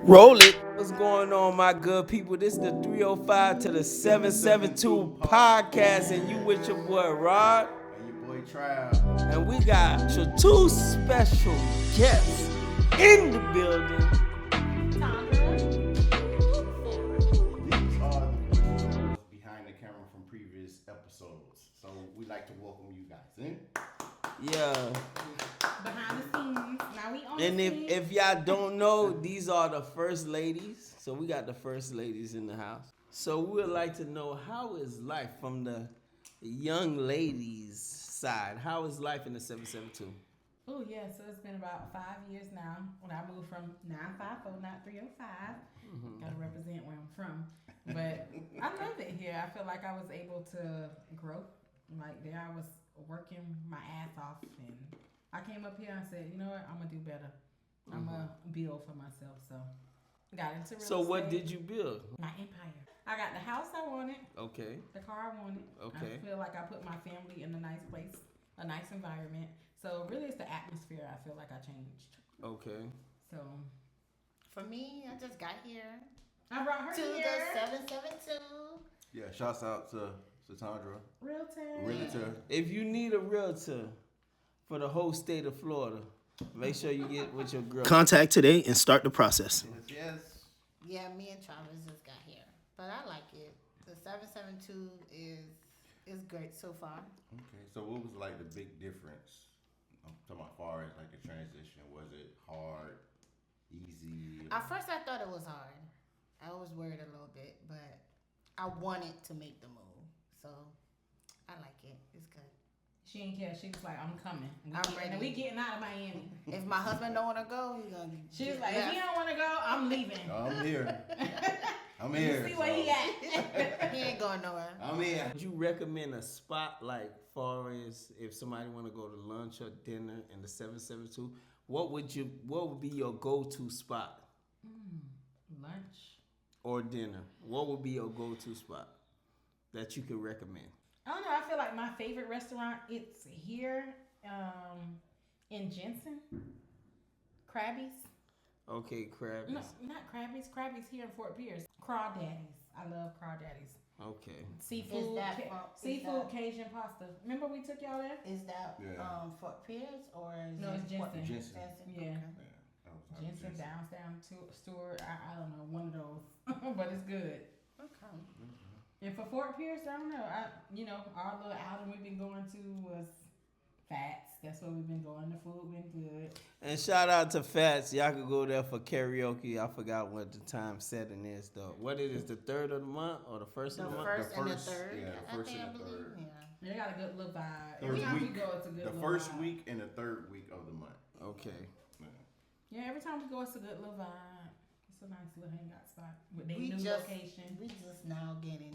Roll it. What's going on, my good people? This is the 305 to the 772 podcast, and you with your boy Rod. And your boy Trav. And we got your two special guests in the building. These are the voices behind the camera from previous episodes. So we like to welcome you guys in. Yeah. Behind the scenes. Now we on And the scene. if y'all don't know, these are the first ladies. So we got the first ladies in the house. So we would like to know, how is life from the young ladies' side? How is life in the 772? Oh yeah, so it's been about 5 years now when I moved from 950, not 305. Gotta represent where I'm from. But I love it here. I feel like I was able to grow. Like there I was working my ass off, and I came up here and said, you know what, I'm gonna do better. I'm gonna build for myself. So got into real So what estate. did you build? My empire. I got the house I wanted, Okay. the car I wanted. Okay. I feel like I put my family in a nice place, a nice environment. So really it's the atmosphere I feel like I changed. Okay. So For me, I just got here I brought her to here. the 772. Yeah, shouts out to Satandra, Realtor. realtor. If you need a realtor for the whole state of Florida, make sure you get with your girl. Contact today and start the process. Yes. Yeah, me and Travis just got here, but I like it. The 772 is great so far. Okay, so what was like the big difference? I'm talking about far as like the transition. Was it hard, easy? At first, I thought it was hard. I was worried a little bit, but I wanted to make the move, so I like it. It's good. She didn't care. She was like, I'm coming. I'm ready. And we getting out of Miami. If my husband don't want to go, he's gonna. She was get like, if left. he don't want to go, I'm leaving. I'm here. I'm You here. see where he at. He ain't going nowhere. I'm here. Would you recommend a spot like far as if somebody want to go to lunch or dinner in the 772? What would be your go-to spot Lunch. or dinner? What would be your go-to spot that you could recommend? I don't know. I feel like my favorite restaurant, it's here in Jensen. Krabby's. Okay, Krabby's. No, not Krabby's. Krabby's here in Fort Pierce. Crawdaddy's. I love Crawdaddy's. Okay. Seafood, Is that seafood Cajun pasta. Remember we took y'all there? Is that Yeah. Fort Pierce or is No, it it's Jensen. Jensen. Yeah. Yeah, that was out of Jensen, Jensen. downtown, Stewart. I don't know, one of those, but it's good. Okay. And for Fort Pierce, I don't know. Our little outing we've been going to was Fats. That's where we've been going. The food been good. And shout out to Fats. Y'all could go there for karaoke. I forgot what the time setting is though. What it is, the 3rd of the month or the 1st The of the month? first and the first, third. yeah, the I first think and I the believe. third. Yeah. They got a good little vibe. Third Every time week. we go, it's a good The little first vibe. week and the 3rd week of the month. Okay. Yeah. Yeah, every time we go, it's a good little vibe. It's a nice little hangout spot with their We new just- location. We just now getting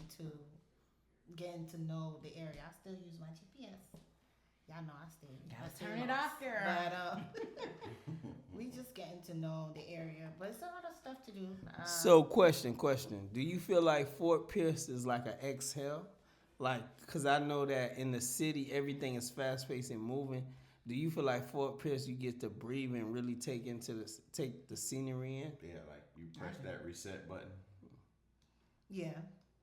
to know the area. I still use my GPS. Y'all know I still Gotta turn it off, girl. But we just getting to know the area. But it's a lot of stuff to do. So question. Do you feel like Fort Pierce is like an exhale? Like, cause I know that in the city everything is fast paced and moving. Do you feel like Fort Pierce you get to breathe and really take the scenery in? Yeah, like you press that reset button. yeah.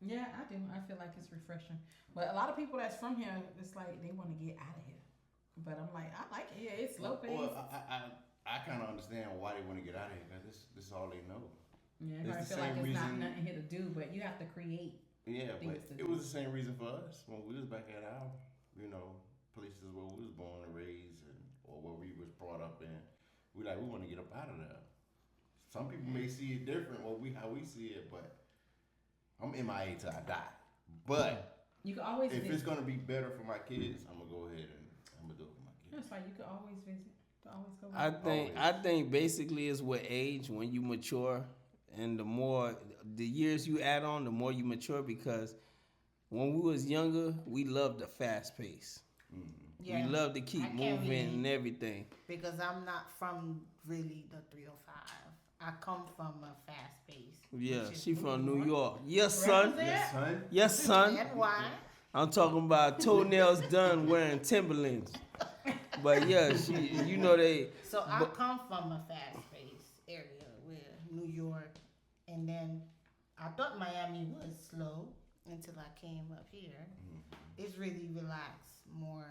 Yeah, I do. I feel like it's refreshing. But a lot of people that's from here, it's like they want to get out of here. But I'm like, I like it here. It's slow paced. Well, I kind of understand why they want to get out of here because this is all they know. Yeah, it's I the feel like same it's not reason- nothing here to do, but you have to create. Yeah, but Things to it do. was the same reason for us when we was back at our, places where we was born and raised or where we was brought up in. We want to get up out of there. Some people may see it different how we see it, but I'm MIA till I die. But You can always if visit. it's gonna be better for my kids, I'm gonna go ahead and I'm gonna do it for my kids. It's like you can always visit. You can always go. I think basically it's with age when you mature, and the years you add on, the more you mature. Because when we was younger, we loved the fast pace. Yeah. We loved to keep I can't moving really- and everything. Because I'm not from really the 305. I come from a fast pace. Yeah, which is she from New York. York. Yes, son. Yes, son. Yes, son. And why? I'm talking about toenails done wearing Timberlands. But yeah, they. So I come from a fast paced area where New York and then I thought Miami was slow until I came up here. It's really relaxed, more.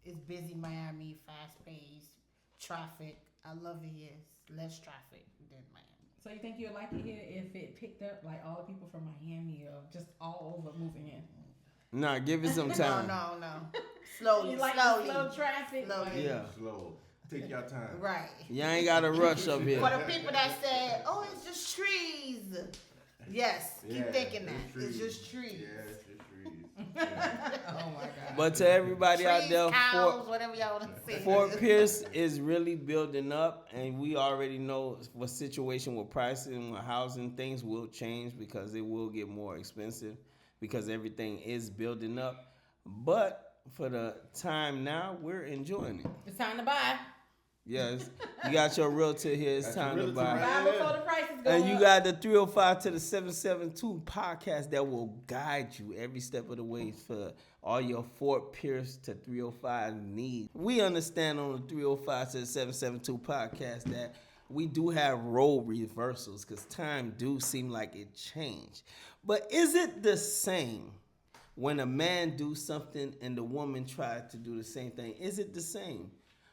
It's busy Miami, fast paced, traffic. I love it here. It's less traffic than Miami. So you think you'll like it here if it picked up like all the people from Miami or just all over moving in? Nah, give it some time. No. Slowly, You like slowly. the slow traffic? Slowly. Yeah. Slow. Take your time. Right. You ain't got to rush up here. For the people that said, "Oh, it's just trees," yes, keep thinking that it's just trees. Yeah, it's just trees. Oh my God. But to everybody out Trees, there, cows, whatever y'all want to say. Fort Pierce is really building up, and we already know the situation with pricing, with housing, things will change because it will get more expensive because everything is building up. But for the time now, we're enjoying it. It's time to buy. Yes, you got your realtor here. It's That's time your to realtor, buy. right? Buy before the prices go And you up. got the 305 to the 772 podcast that will guide you every step of the way for all your Fort Pierce to 305 needs. We understand on the 305 to the 772 podcast that we do have role reversals because time do seem like it changed. But is it the same when a man do something and the woman try to do the same thing? Is it the same?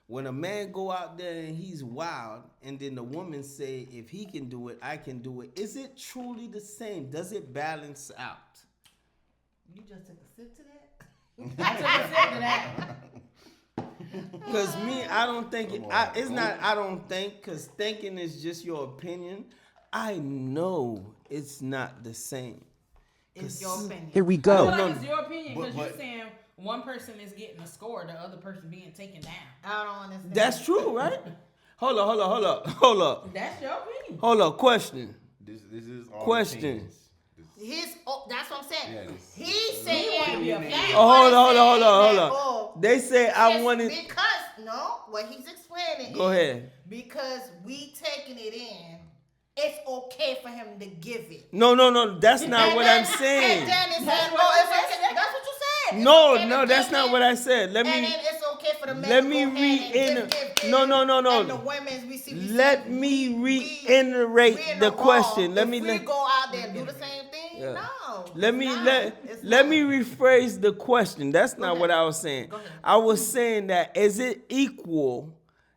When a man go out there and he's wild, and then the woman say, if he can do it, I can do it. Is it truly the same? Does it balance out? You just took a sip to that. I took a sip of that. Because me, I don't think it, it's not, I don't think, because thinking is just your opinion. I know it's not the same. It's your opinion. Here we I feel go. like no, it's your opinion because but- you're saying one person is getting a score, the other person being taken down. I don't understand. That's true, right? Hold up. That's your opinion. Hold up, question. This is all Question. opinions. That's what I'm saying. Yeah, this- He's He saying. wanna be a fan. he Oh, hold wanna on. say that, oh, They say I it's wanted, because what he's explaining. go is ahead. Because we taking it in, it's okay for him to give it. No, that's not And what then- I'm saying. And then it's That's like, what oh, I it's said. okay. That's what you said. It's No, okay to that's give not it, what I said. Let And me then it's okay for the men let to me go ahead and just give no. And the women's, we see. Let me reiterate we in the wrong. question. Let If me we let, go out there and do the same thing. Yeah. No. let it's me not. let It's let not. me rephrase the question. That's not ahead. what I was saying. Go ahead. I was saying that is it equal?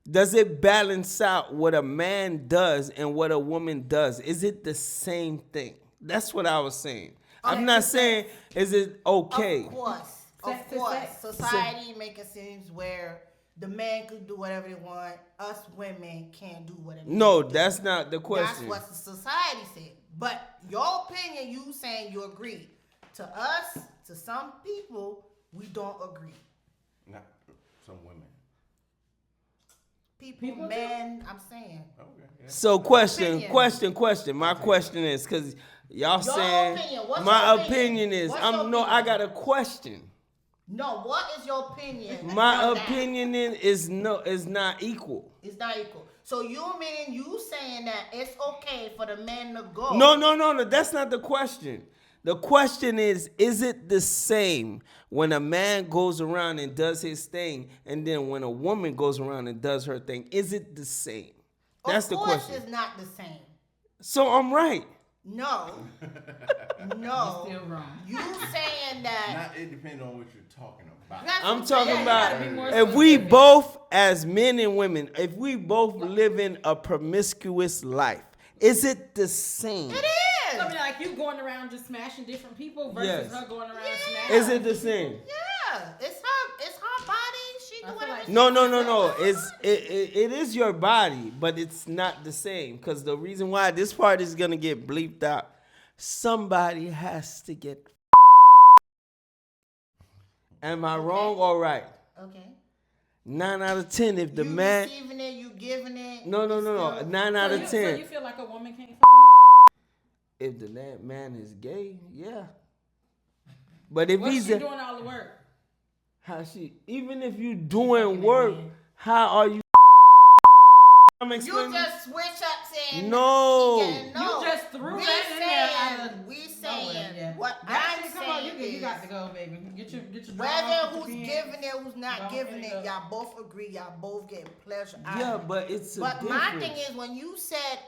Does it balance out what a man does and what a woman does? Is it the same thing? That's what I was saying. I'm not saying is it okay. Of course. Sex Of is course. sex. Society making things where the man could do whatever they want. Us women can't do whatever. No, we do. that's not the That's question. what the society said. But your opinion, you saying you agree. To us, to some people, we don't agree. Not some women. People men, I'm saying. Okay. Yeah. So question. My Okay. question is because y'all Your saying opinion. What's my your opinion is What's your no. I opinion? got a question. No, what is your opinion? My on that? opinion is not equal. It's not equal. So you mean you saying that it's okay for the men to go? No. That's not the question. The question is it the same when a man goes around and does his thing, and then when a woman goes around and does her thing? Is it the same? That's the Of course, question. it's not the same. So I'm right. No, no. Still wrong. You saying that? Not, it depends on what you're talking about. That's I'm what talking Yeah, you about gotta be more if we specific. both, as men and women, if we both live in a promiscuous life, is it the same? It is. So I mean, like you going around just smashing different people versus Yes. her going around Yeah. smashing. Is it the same? Yeah, it's her body. She I do feel whatever. like- she No. wants. It is your body, but it's not the same. Because the reason why this part is gonna get bleeped out, somebody has to get. Am I wrong or right? Okay. 9 out of 10. If the you man, receiving it, you giving it. no. it's 9 out So of you, 10. so you feel like a woman can't fuck me? If the man is gay, yeah. But if What's he's she a, doing all the work? how she, even if you doing Fucking work, man. how are you? I'm You explaining. just switch up saying No. she getting- no. You just threw we that in there out saying of we nowhere, saying yeah. what That I'm shit come out, you saying. nigga, you is, got to go, baby. Get your whether drawers, who's put your giving pens. it, who's not Don't giving pick it, up. y'all both agree, y'all both getting pleasure out Yeah, of it. but it's a But difference. my thing is, when you said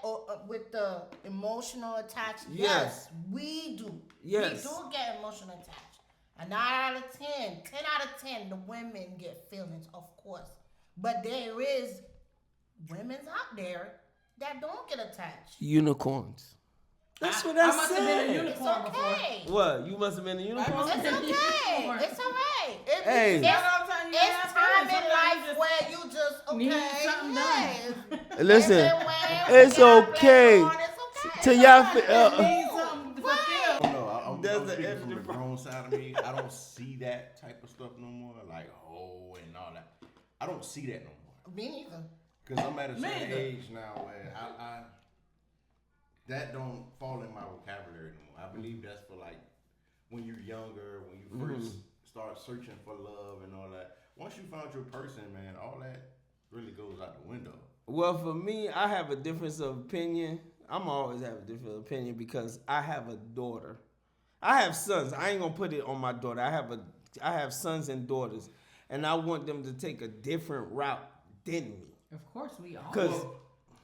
with the emotional attachment, Yes. yes, we do. Yes. We do get emotional attachment. A 9 out of 10, 10 out of 10, the women get feelings, of course. But there is women out there that don't get attached. Unicorns. That's what I I must have been a said. unicorn. It's okay. What? You must have been a unicorn? must- It's okay. Unicorn. It's alright. Hey. It's, Not all the time you it's have time feelings. in Sometimes life you just where you just need okay. something yes. done. Listen, Everywhere it's we got okay. pressure on, it's okay. To y'all, Sometimes you need something to Right. fulfill. I don't know. I'm That's the speaking from the extra- grown side of me. I don't see that type of stuff no more. Like and all that. I don't see that no more. Me neither. Because I'm at a Me certain either. age now where I that don't fall in my vocabulary anymore. I believe that's for like when you're younger, when you first start searching for love and all that. Once you found your person, man, all that really goes out the window. Well, for me, I have a difference of opinion. I'm always have a different opinion because I have a daughter. I have sons. I ain't gonna put it on my daughter. I have sons and daughters, and I want them to take a different route than me. Of course, we all. 'Cause- Well,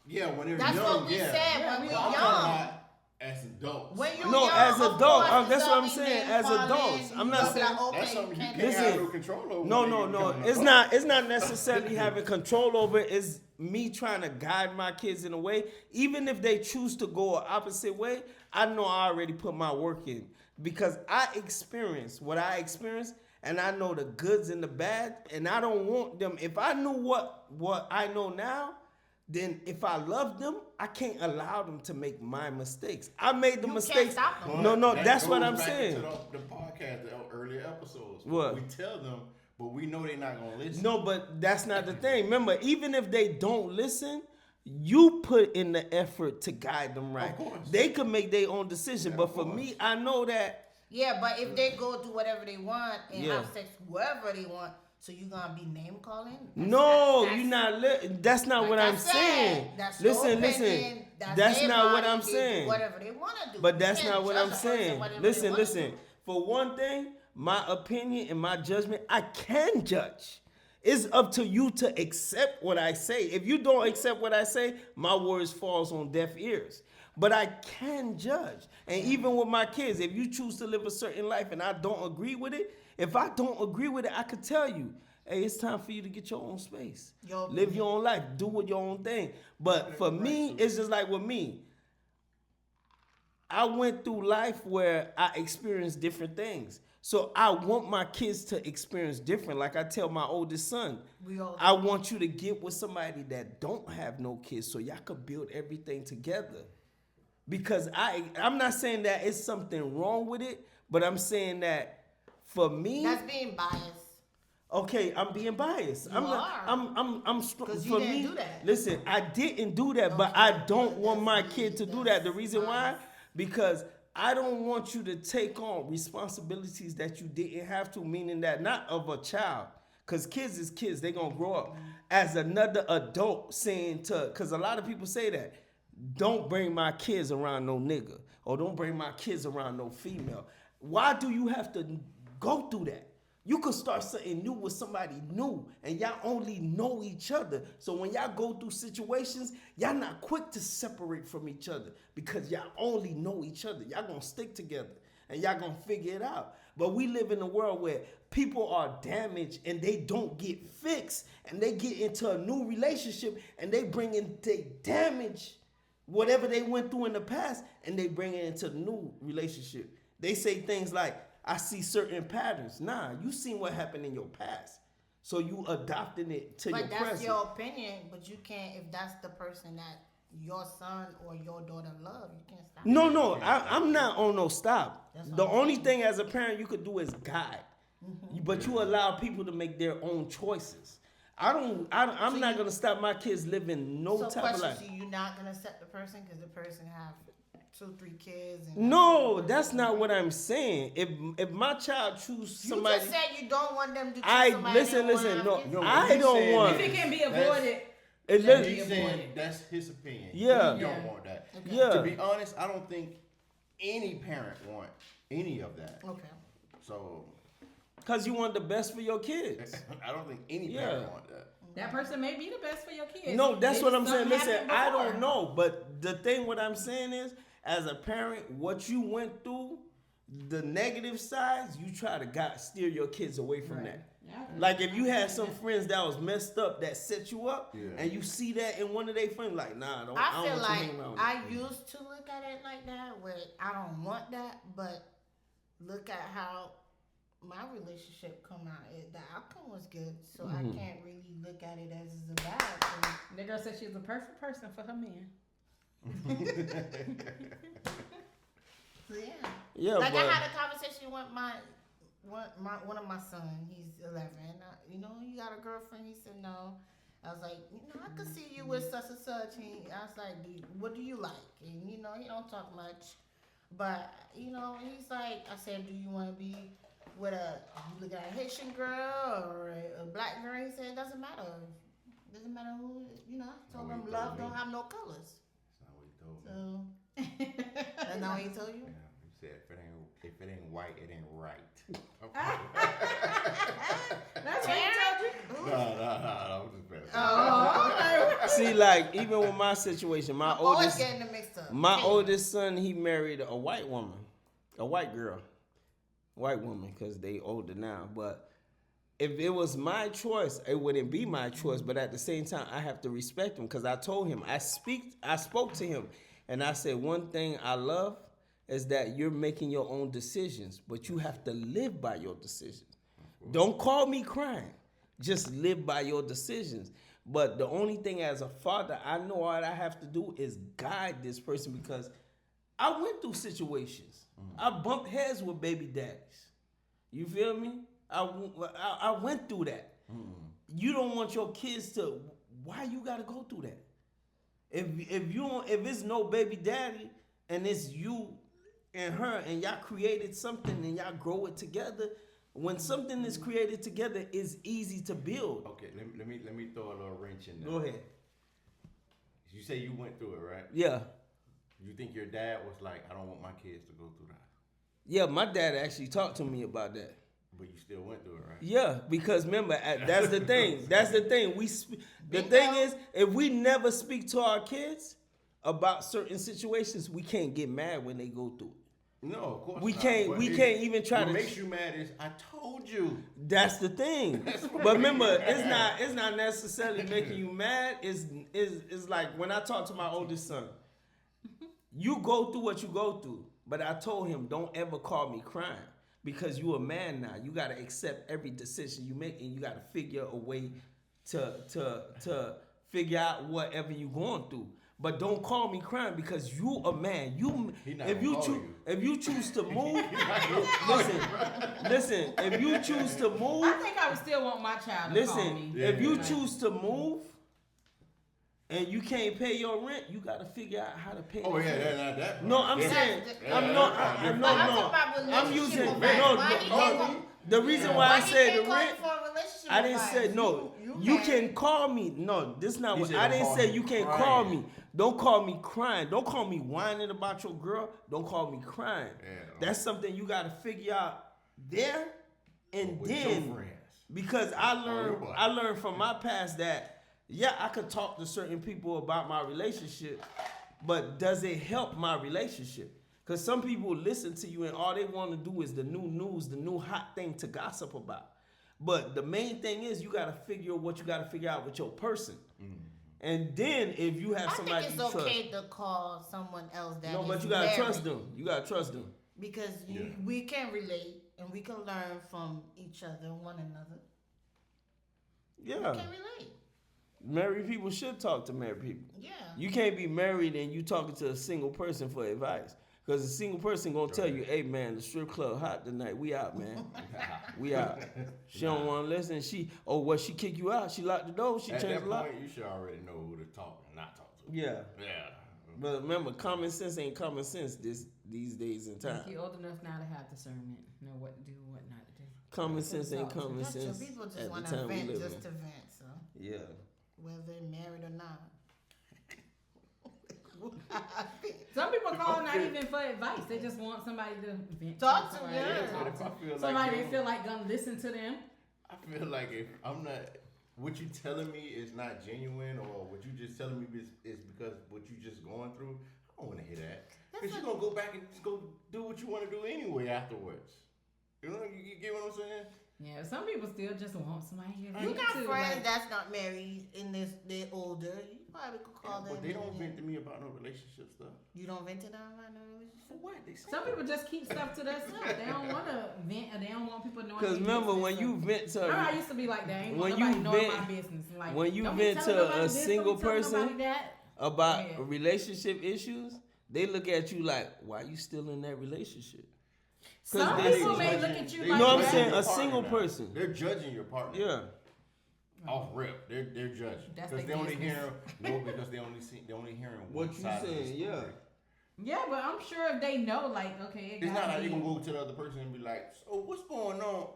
yeah, when they're That's young, what we yeah. said Yeah, when we we all young. Not as adults. When you No, young, as of adults, course, that's what I'm it's saying, something as that adults. fall in, I'm you not gonna be saying- like, okay, That's something you can't can't Listen. have no control over. No, when no, you no. become an It's adult. not. It's not necessarily having control over it. It's me trying to guide my kids in a way. Even if they choose to go an opposite way, I know I already put my work in because I experienced what I experienced, and I know the goods and the bad. And I don't want them. If I knew what I know now, then if I love them, I can't allow them to make my mistakes. I made the You can't mistakes. stop them. No, That that's what goes I'm back saying. into the podcast, the earlier episodes. What? We tell them, but we know they're not gonna listen. No, but that's not the thing. Remember, even if they don't listen, you put in the effort to guide them right. Of course. They can make their own decision. Yeah, but of for course. me, I know that Yeah, but if they go do whatever they want and Yeah. have sex whoever they want, so you gonna be name calling? no, you're not. That's not like what I I'm said, saying. That's your Listen. opinion, That's their not what body, I'm they do saying. Whatever they wanna do. But You that's can't not what judge I'm a person saying. whatever they Listen. wanna do. For one thing, my opinion and my judgment, I can judge. It's up to you to accept what I say. If you don't accept what I say, my words falls on deaf ears. But I can judge. And even with my kids, if you choose to live a certain life and I don't agree with it, if I don't agree with it, I could tell you, hey, it's time for you to get your own space. Live your own life. Do your own thing. But for me, it's just like with me. I went through life where I experienced different things. So I want my kids to experience different. Like I tell my oldest son, We all- I want you to get with somebody that don't have no kids so y'all could build everything together. Because I'm not saying that it's something wrong with it, but I'm saying that for me, That's being biased. okay, I'm being biased. You are. I'm strong. 'Cause you For didn't me, do that. listen, I didn't do that, but Okay. I don't want That's my me. kid to do That's that. The reason why, biased. because I don't want you to take on responsibilities that you didn't have to, meaning that not of a child. Because kids is kids, they going to grow up as another adult saying to, because a lot of people say that, don't bring my kids around no nigga, or don't bring my kids around no female. Why do you have to go through that? You could start something new with somebody new, and y'all only know each other. So when y'all go through situations, y'all not quick to separate from each other because y'all only know each other. Y'all gonna stick together, and y'all gonna figure it out. But we live in a world where people are damaged and they don't get fixed, and they get into a new relationship and they bring in, they damage whatever they went through in the past, and they bring it into the new relationship. They say things like, I see certain patterns. Nah, you seen what happened in your past. So you adopting it to your But that's present. your opinion. But you can't, if that's the person that your son or your daughter love, you can't stop. No, I'm not on no stop. That's what The I'm only saying. thing as a parent you could do is guide. But you allow people to make their own choices. I'm not gonna stop my kids living no So type of question, life. so you're not gonna set the person because the person have 2-3 kids. And No, that's not what I'm saying. If my child choose You somebody, just said you don't want them to choose I somebody listen. they wanna No, have kids No, with. I he's don't saying want. If it can be That's- avoided, It Let look, me- He's saying that's his opinion. Yeah. You don't Yeah. want that. Okay. yeah. To be honest, I don't think any parent want any of that. Okay. So Because you want the best for your kids. I don't think any Yeah. parent want that. That person may be the best for your kids. No, that's Maybe what I'm saying. something Listen, happened I before. don't know. But the thing, what I'm saying is, as a parent, what you went through, the negative sides, you try to steer your kids away from Right. that. Yeah. Like if you had some friends that was messed up that set you up, Yeah. and you see that in one of their friends, like, nah, don't, I don't feel want you like hanging around with I them. used to look at it like that, where I don't want that, but look at how my relationship come out. The outcome was good, so I Mhm. can't really look at it as a bad thing. The girl said she was the perfect person for her man. So yeah, Yeah, like but I had a conversation with one of my sons. He's 11. You know, you got a girlfriend? He said no. I was like, you know, I could see you with such and such. I was like, what do you like? And you know, he don't talk much, but you know, he's like, I said, do you want to be with you look at a Haitian girl or a black girl? He said, it doesn't matter. It doesn't matter who. You know, I told Oh, he him told love me. don't have no colors. That's not what he told me. So that's not what he told you. Yeah, he said if it ain't white, it ain't right. That's what he told you. No, I'm just messing. Oh, okay. see, like even with my situation, my Always oldest, getting them mixed up. my Damn. oldest son, he married a white woman, a white girl, white woman, because they older now. But if it was my choice, it wouldn't be my choice. But at the same time, I have to respect him because I told him, I spoke to him, and I said one thing I love is that you're making your own decisions, but you have to live by your decisions. Don't call me crying. Just live by your decisions. But the only thing as a father, I know what I have to do is guide this person because I went through situations. I bumped heads with baby daddies. You feel me? I went through that. You don't want your kids to. Why you gotta go through that? If it's no baby daddy and it's you and her and y'all created something and y'all grow it together. When something is created together, it's easy to build. Okay, let me throw a little wrench in there. Go ahead. You say you went through it, right? Yeah. You think your dad was like, I don't want my kids to go through that, Yeah, my dad actually talked to me about that. but you still went through it, right? Yeah, because remember, that's the thing. That's the thing. The Bingo. thing is, if we never speak to our kids about certain situations, we can't get mad when they go through it. No, of course We not. can't- But we it- can't even try what to- makes you mad is I told you. That's the thing. But remember, it's not necessarily making you mad. It's like when I talk to my oldest son, you go through what you go through. But I told him, don't ever call me crying because you a man now. You gotta accept every decision you make, and you gotta figure a way to figure out whatever you going through. But don't call me crying because you a man. He not If gonna you call choose you. if you choose to move, listen. If you choose to move, I think I would still want my child to call listen. me. If you Like, choose to move and you can't pay your rent, you gotta figure out how to pay. Oh your yeah, rent. that. No, I'm yeah. saying Yeah, I'm not. that's I'm different. no, I'm no. talking about I'm relationship using advice. no. Why he no, can't no. go- The reason Yeah. why I he said can't the call you rent. for a relationship I didn't advice? say no. You mad. can call me. No, this not He what said I don't didn't call say. him You can't crying. call me. Don't call me crying. Don't call me whining about your girl. Don't call me crying. Yeah. That's something you got to figure out there and With your then. friends. Because I your learned boy. I learned from my past that yeah, I could talk to certain people about my relationship, but does it help my relationship? Because some people listen to you and all they want to do is the new news, the new hot thing to gossip about. But the main thing is you got to figure what you got to figure out with your person. And then if you have I somebody think you it's trust, okay to call someone else that no, but is you gotta married, trust them. You gotta trust them. because we can relate and we can learn from each other, one another. Yeah, We can relate. married people should talk to married people. Yeah. You can't be married and you talking to a single person for advice. Because a single person gonna tell you, hey man, the strip club hot tonight. We out, man. We out. She don't wanna listen. She kick you out. She locked the door. She At changed that the lock. point, you should already know who to talk and not talk to. Yeah. Yeah. But remember, common sense ain't common sense these days and time. You're old enough now to have discernment, know what to do, what not to do. Common sense ain't common That's true. sense People just at want the to time we vent live just in. to vent, so Yeah. whether they're married or not. Some people people call not even for advice. They just want somebody to vent Talk to somebody, them. talk But if I to. feel Somebody like they feel like gonna listen to them. I feel like if I'm not, what you telling me is not genuine, or what you just telling me is because what you just going through. I don't want to hear that. Because you're gonna go back and just go do what you want to do anyway afterwards. You know, you get what I'm saying? Yeah, some people still just want somebody to You vent got to. friends Like, that's not married and they're older. You probably could call them. But they don't and- vent to me about no relationship stuff. You don't vent to them about no relationship. For what? They some people just keep stuff to themselves. They don't want to vent, or they don't want people knowing. Because their remember business. when you vent So, I to used to be like that. Ain't when want nobody you knowing vent- my business. Like, when you don't be vent telling to nobody a this, single don't be telling person, nobody that. about Yeah. relationship issues, they look at you like, why you still in that relationship? Some they- people may judging- look at you they like know what I'm that. saying? your A partner single now. person. They're judging your partner. Yeah. Off rip, they're judging That's because their they only business. hearing because they only hearing What one you side of the saying, yeah. story. Yeah, but I'm sure if they know, like, okay, it It's not gotta like be. you gonna go to the other person and be like, "So what's going on?"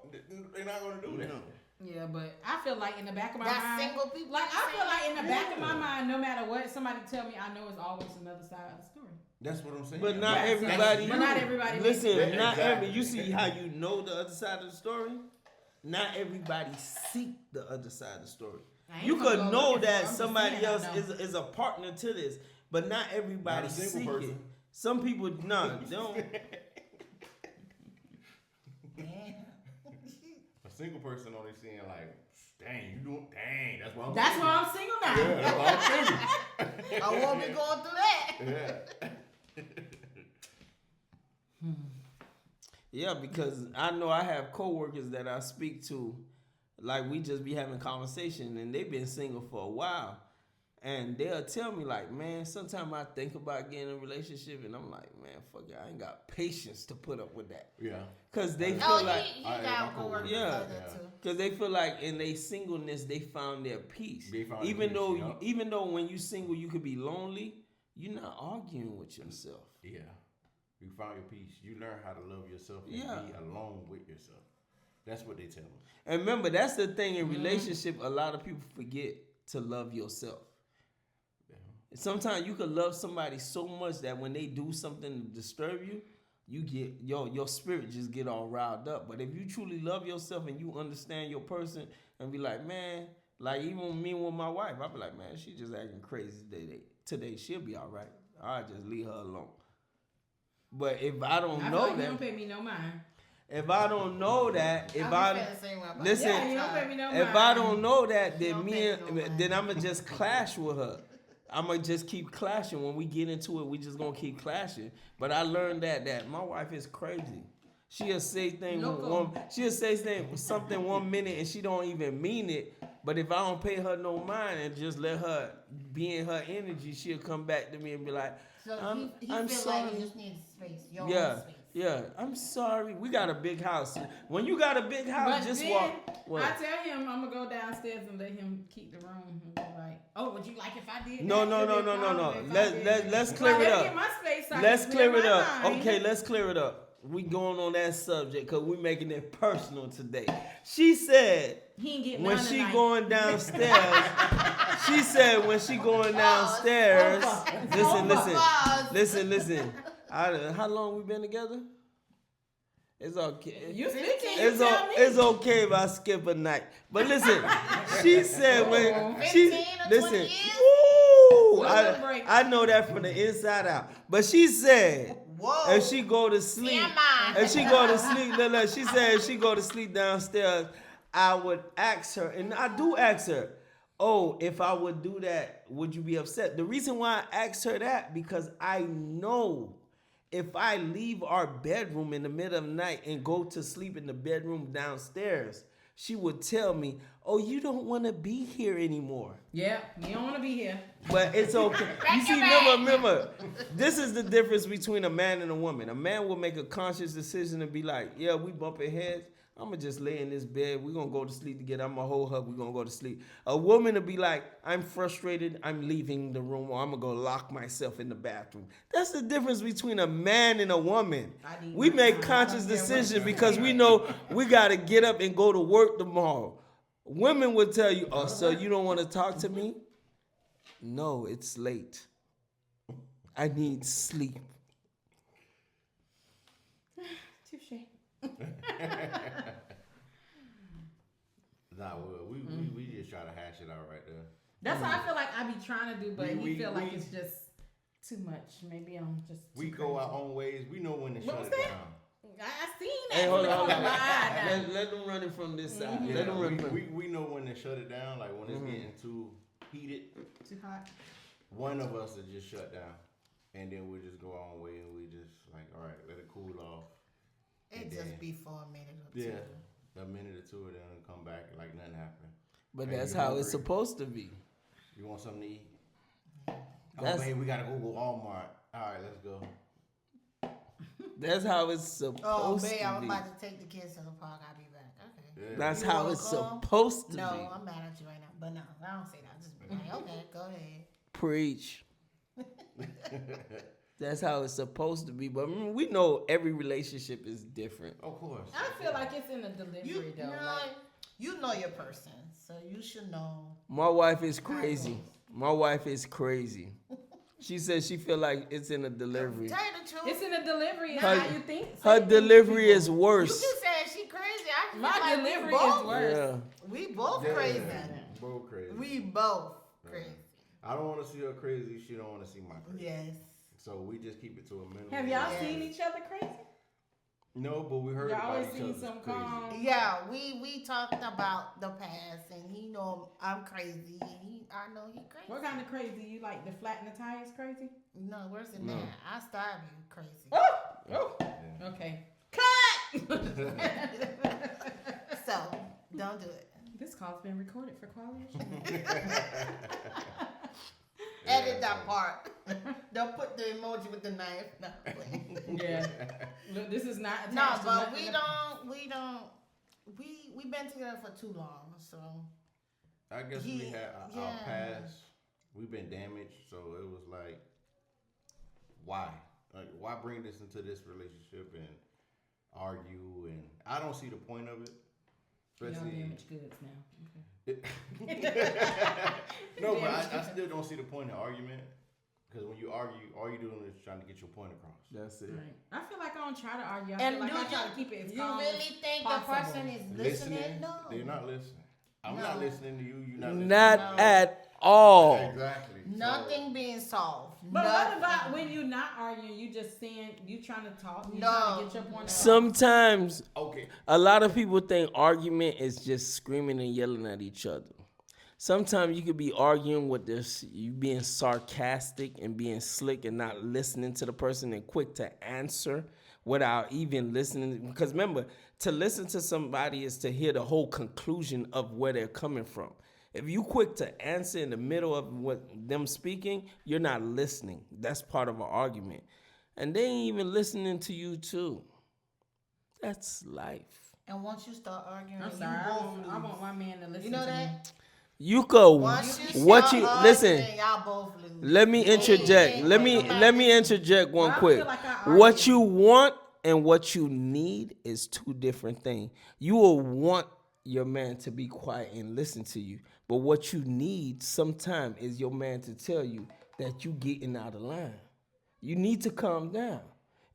They're not gonna do that. Yeah, but I feel like in the back of my That's mind, single people. like I feel like in the back of my Yeah. mind, no matter what somebody tell me, I know it's always another side of the story. That's what I'm saying. But not Yes, everybody. but not everybody makes Listen, it. not every. Exactly. You see how you know the other side of the story. Not everybody seek the other side of the story. I ain't You gonna could go know looking for it. that I'm just somebody saying I else know. is a partner to this, but not everybody Not a single seek it. person. Some people, no, they don't. A single person only seeing like, "Dang, you doing? Dang, that's why I'm." That's single." why I'm single now. Yeah, that's why I'm I won't be going through that. single. Yeah. Yeah, because I know I have coworkers that I speak to, like we just be having conversation, and they've been single for a while, and they'll tell me like, man, sometimes I think about getting in a relationship, and I'm like, man, fuck it, I ain't got patience to put up with that, Yeah. cause they feel Oh, like, he I- got I'm cool coworkers with it. like Yeah. that too. cause they feel like in their singleness they found their peace. They found even their though, peace, yup. even though when you single you could be lonely, you're not arguing with yourself. Yeah. You found your peace. You learn how to love yourself and Yeah. be alone with yourself. That's what they tell me. And remember, that's the thing in relationship. A lot of people forget to love yourself. Yeah. Sometimes you could love somebody so much that when they do something to disturb you, you get your spirit just get all riled up. But if you truly love yourself and you understand your person and be like, man, like even me with my wife, I be like, man, she just acting crazy today. She'll be all right. I'll just leave her alone. But if I don't I feel know like you that, don't pay me no mind. if I don't know that, if I I be feeling the same way about listen, Yeah, you don't pay me no mind. if I don't know that, then Don't me pay and me no mind. then I'ma just clash with her. I'ma just keep clashing. When we get into it, we just gonna keep clashing. But I learned that my wife is crazy. She'll say things Loco. she'll say something 1 minute and she don't even mean it. But if I don't pay her no mind and just let her be in her energy, she'll come back to me and be like, So he I'm feel sorry. like he just needs space. Your Yeah, own space. yeah. I'm sorry. We got a big house. When you got a big house, But just then walk. What? I tell him I'm gonna go downstairs and let him keep the room. And be like, oh, would you like if I did? No, that? no, Would no, it no, no, bother no. if I did Let's that? let's Like, clear it let me up. get my space so I Let's can clear it my up. mind. Okay, let's clear it up. We going on that subject because we're making it personal today. She said He ain't getting when none she tonight. going downstairs, she said when she going downstairs. Listen. How long we been together? It's okay. You speaking? It's, You tell me. it's okay if I skip a night. But listen, she said when she 15 or 20 listen. years? Woo! Little break. I know that from the inside out. But she said Whoa. if she go to sleep, TMI. if she go to sleep, look, she said if she go to sleep downstairs, I would ask her, and I do ask her, oh, if I would do that, would you be upset? The reason why I asked her that, because I know if I leave our bedroom in the middle of the night and go to sleep in the bedroom downstairs, she would tell me, oh, you don't want to be here anymore. Yeah, you don't want to be here. But it's okay. You see, remember, this is the difference between a man and a woman. A man will make a conscious decision and be like, yeah, we bumping heads. I'm going to just lay in this bed. We're going to go to sleep together. I'm going to hold her. We're going to go to sleep. A woman will be like, I'm frustrated. I'm leaving the room, or I'm going to go lock myself in the bathroom. That's the difference between a man and a woman. We make conscious decisions because we know we got to get up and go to work tomorrow. Women will tell you, oh, so you don't want to talk to me? No, it's late. I need sleep. Nah, we just try to hash it out right there. That's how I feel like I be trying to do, but We- he feel like we- it's just too much. Maybe I'm just We too go crazy. our own ways. We know when to What shut was it that? down. I seen that. Hey, hold from on, hold the on. corner of my eye now. Let them run it from this side. Mhm. Let them run we, from. we know when to shut it down. Like when it's getting too heated, Too hot. one of us will just shut down, and then we'll just go our own way, and we just like, all right, let it cool off. It And just then- be for a minute or two. Yeah, a minute or two, and then come back like nothing happened. But Hey, that's you how hungry? it's supposed to be. You want something to eat? That's- Oh, babe, we gotta go Walmart. All right, let's go. That's how it's supposed Oh, babe, to I'm be. about to take the kids to the park. I'll be back. Okay. Yeah. That's You how wanna it's come? supposed to No, be. I'm mad at you right now. But no, I don't say that. Just be like, okay, go ahead. Preach. That's how it's supposed to be. But we know every relationship is different. Of course. I feel like it's in the delivery You though. know, Like, you know your person, so you should know. My wife is crazy. My wife is crazy. She says she feel like it's in a delivery. Tell you the truth. it's in the delivery. It's Her- how you think. Her Say things delivery people. is You worse. keep saying she crazy. I feel My like delivery we is both, worse. Yeah. We both Yeah, crazy. Both crazy. We both crazy. I don't want to see her crazy. She don't want to see my crazy. Yes. So we just keep it to a minimum. Have y'all Yes. seen each other crazy? No, but we heard Y'all about always each seen other's some crazy. calm. Yeah, we talked about the past, and he know I'm crazy, and I know he crazy. What kind of crazy? You like the flatten the tires crazy? No, worse than No. that. I stab you crazy. Oh, Yeah. okay. Cut. So don't do it. This call's been recorded for quality assurance. Edit that part. Don't put the emoji with the knife. No, Yeah. Look, this is not attached no, to but nothing. we've been together for too long, so I guess we Yeah, had our yeah. past. We've been damaged, so it was like, why? Like, why bring this into this relationship and argue? And I don't see the point of it. Y'all Especially, damaged goods now. no, but Damaged I goods. still don't see the point of argument. Because when you argue, all you're doing is trying to get your point across. That's it. Right. I feel like I don't try to argue. I And feel like do I try you- to keep it as you calm really as think possible. the person is listening? No. They're not listening. I'm No. not listening to you. You're not listening. Not No. at all. Exactly. So- Nothing being solved. But what Nothing. about when you're not arguing? You just saying you trying to talk. You No. trying to get your point across. Sometimes Okay. a lot of people think argument is just screaming and yelling at each other. Sometimes you could be arguing with this, you being sarcastic and being slick and not listening to the person and quick to answer without even listening. Because remember, to listen to somebody is to hear the whole conclusion of where they're coming from. If you quick to answer in the middle of what them speaking, you're not listening. That's part of an argument. And they ain't even listening to you too. That's life. And once you start arguing, I'm you sorry. I both want lose. my man to listen You know to that? me. You go. Once you What start you arguing, listen? y'all both lose. Let me interject. Let me interject one Well, I quick. feel like I What argue. you want and what you need is two different things. You will want your man to be quiet and listen to you, but what you need sometimes is your man to tell you that you getting out of line. You need to calm down.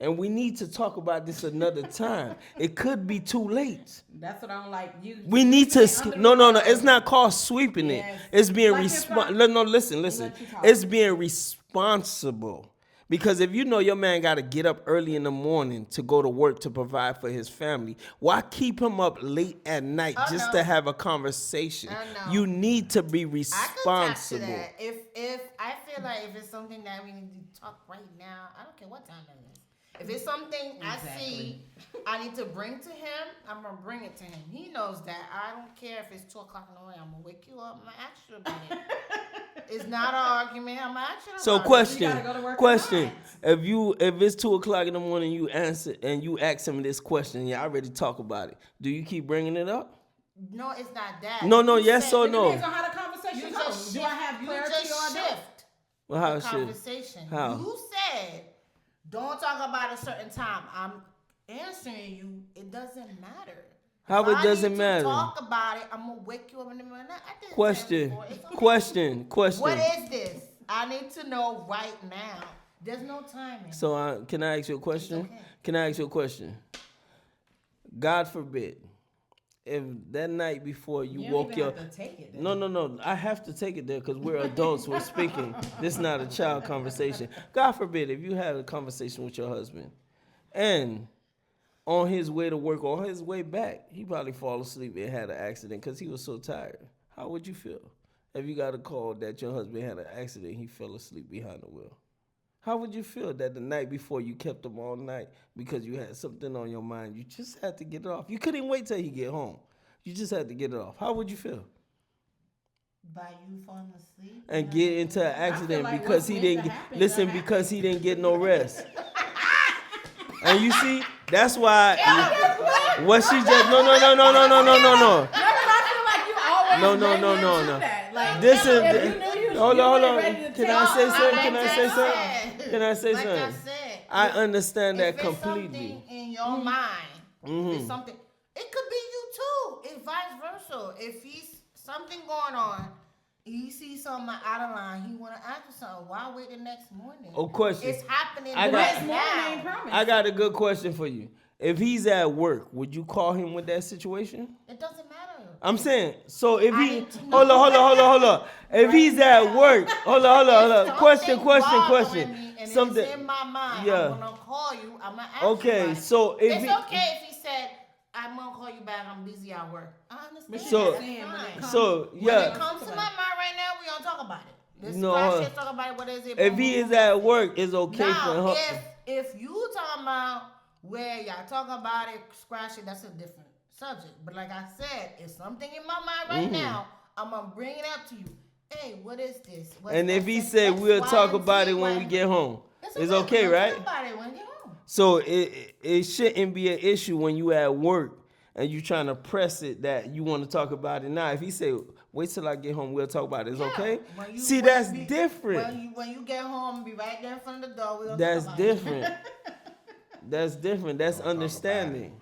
And we need to talk about this another time. It could be too late. That's what I don't like. You. We need to Under no. the It's not called sweeping it. Yes. It's being Like if responsible. No, listen. let you talk. It's being responsible. Because if you know your man got to get up early in the morning to go to work to provide for his family, why keep him up late at night I just know. to have a conversation? I know. You need to be I could talk to responsible. that. If I feel like if it's something that we need to talk right now, I don't care what time it is. If it's something I see I need to bring to him, I'm gonna bring it to him. He knows that. I don't care if it's 2:00 in the morning. I'm gonna wake you up. I'm gonna ask you about it. It's not an argument. I'm gonna ask you about So it. question, gotta go to work at question. night. If it's 2:00 in the morning, you answer and you ask him this question. Yeah, I already talk about it. Do you keep bringing it up? No, it's not that. No, You yes said- or It no? depends on how the conversation You goes. just Do I have you clarity just or not? shift Well, how the should? conversation. How? You said don't talk about a certain time. I'm answering you. It doesn't matter. How If it I doesn't need matter? To talk about it. I'm gonna wake you up in the morning. I did Question. that before. It's okay. Question. What is this? I need to know right now. There's no timing. So can I ask you a question? okay. Can I ask you a question? God forbid, if that night before you You woke don't even your have to take it. Then. no, I have to take it there because we're adults. We're speaking. This is not a child conversation. God forbid if you had a conversation with your husband, and on his way to work or on his way back, he probably fall asleep and had an accident because he was so tired. How would you feel if you got a call that your husband had an accident and he fell asleep behind the wheel? How would you feel that the night before you kept him all night because you had something on your mind? You just had to get it off. You couldn't wait till he get home. You just had to get it off. How would you feel? By you falling asleep And get into an accident like because what's he meant to didn't happen, listen gonna because he didn't get no rest. And you see, that's why what she just no. No, because I feel like you always No. That. Like, This if is you knew you hold on. ready to Can take I say off, something? like Can I that say something? said. Can I say Like I something? said, I if- understand that if it's completely. something in your mind, if it's something, it could be you too. It's vice versa. If he's something going on, he sees something out of line, he want to ask you something. Why wait the next morning? Oh, question. It's happening I The got- next morning ain't promised. I got a good question for you. If he's at work, would you call him with that situation? It doesn't matter. I'm saying, so if I he need to know. hold on. If he's at work, hold on. If Question. something bothering me and Something. it's in my mind, Yeah. I'm gonna call you. I'm gonna ask Okay, you about it. so if it's he, okay if he said, "I'm gonna call you back. I'm busy at work." I understand. But she So- just saying when it Fine. comes- so When it yeah, comes to my mind right now, we don't talk about it. Let's No, let's talk about it. What is it? if Boom, he boom, is boom. at work, it's okay Now, for her. if you talking about where y'all talk about it, scratch it, that's a different subject. But like I said, it's something in my mind right Mm-hmm. now. I'm gonna bring it up to you. Hey, what is this? And if he said we'll talk about it when we get home, it's okay, we'll right? Talk about it when we get home. So it shouldn't be an issue when you at work and you trying to press it that you want to talk about it now. If he say wait till I get home, we'll talk about it. It's Yeah. okay. When you- See, when that's you be- different. When you get home, be right there in front of the door. We'll That's talk about it. different. That's different. That's Don't talk about understanding.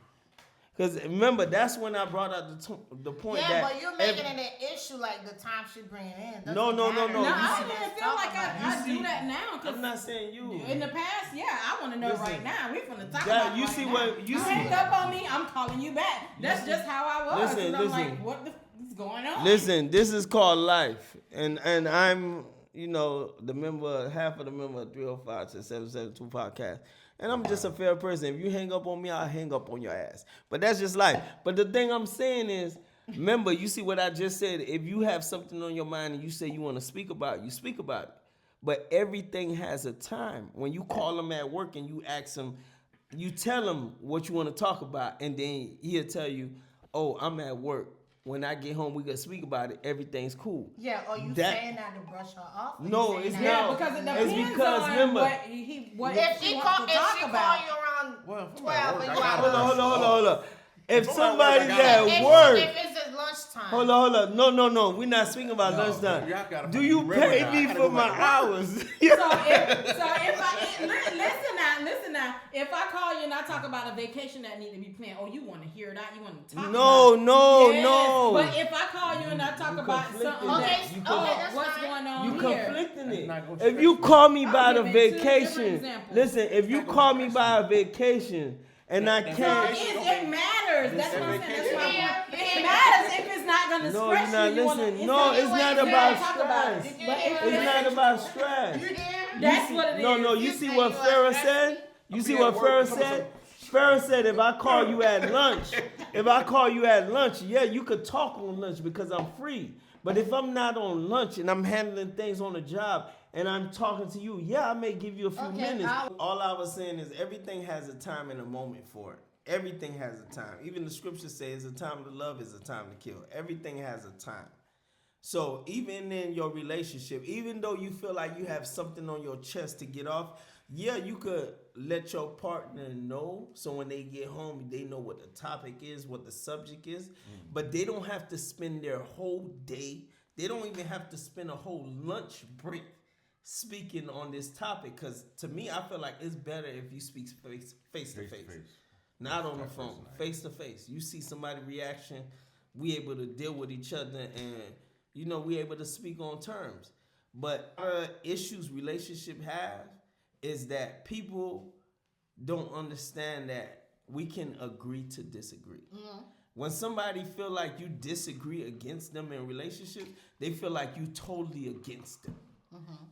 Because remember, that's when I brought out the point Yeah, that but you're making it an issue like the time she bring it in. Doesn't No. matter. No, You I see- don't even Let's feel talk like about it. I You do see, that now. 'Cause I'm not saying you. in the past, yeah, I want to know Listen, right now. We finna talk that- about you right see now. what- you see- hang up on me, I'm calling you back. That's just how I was. Listen, and I'm listen. like, what the f is going on? Listen, this is called life, and I'm the member, half of the member of 305 to 772 podcast, and I'm just a fair person. If you hang up on me, I'll hang up on your ass. But that's just life. But the thing I'm saying is, remember, you see what I just said. If you have something on your mind and you say you want to speak about it, you speak about it. But everything has a time. When you call him at work and you ask him, you tell him what you want to talk about, and then he'll tell you, "Oh, I'm at work. When I get home, we gonna speak about it. Everything's cool." Yeah, or you That- saying that to brush her off? Or you No, saying it's that- Yeah, No, because it it's depends because, on remember- what If she she wants call, to if talk she about. call you around Well, if I'm at 12 work, and I you got- out Hold on. If If I'm at work, I somebody's gotta- at If work, it's lunchtime. hold on. No, we're not speaking about No, lunchtime. y'all gotta Do you remember pay now, I me gotta for go my back to work. hours? So if I listen now, if I call you and I talk about a vacation that need to be planned, oh, you want to hear that? You want to talk? No, about it. no, Yes, no. But if I call you and I talk You about conflicting something it. that, Okay, You that's what's fine. going on You here? conflicting That's it. not gonna If you stress call me I'll by the give you two different vacation, examples. listen. If you not gonna call me stress by a you. vacation and I That So can't, it matters. That's what I'm saying. That's my Yeah, point. yeah. It matters if it's not gonna No, stress you're not you. You wanna- listening. No, it's not you about talk about it. stress. But if It's not about stress. You there? that's what it is. No, you You see say what you Farrah are said? You I'll see be what at work Farrah with said? Farrah said if I call you at lunch, yeah, you could talk on lunch because I'm free. But if I'm not on lunch and I'm handling things on the job and I'm talking to you, yeah, I may give you a few Okay, minutes. I'll- All I was saying is everything has a time and a moment for it. Everything has a time. Even the scripture says a time to love is a time to kill. Everything has a time. So even in your relationship, even though you feel like you have something on your chest to get off, yeah, you could let your partner know. So when they get home, they know what the topic is, what the subject is. But they don't have to spend their whole day. They don't even have to spend a whole lunch break speaking on this topic. Because to me, I feel like it's better if you speak face to face. Not on the phone, face to face. You see somebody's reaction, we able to deal with each other, and we able to speak on terms. But issues relationship have is that people don't understand that we can agree to disagree. Mm-hmm. When somebody feel like you disagree against them in relationships, they feel like you totally against them.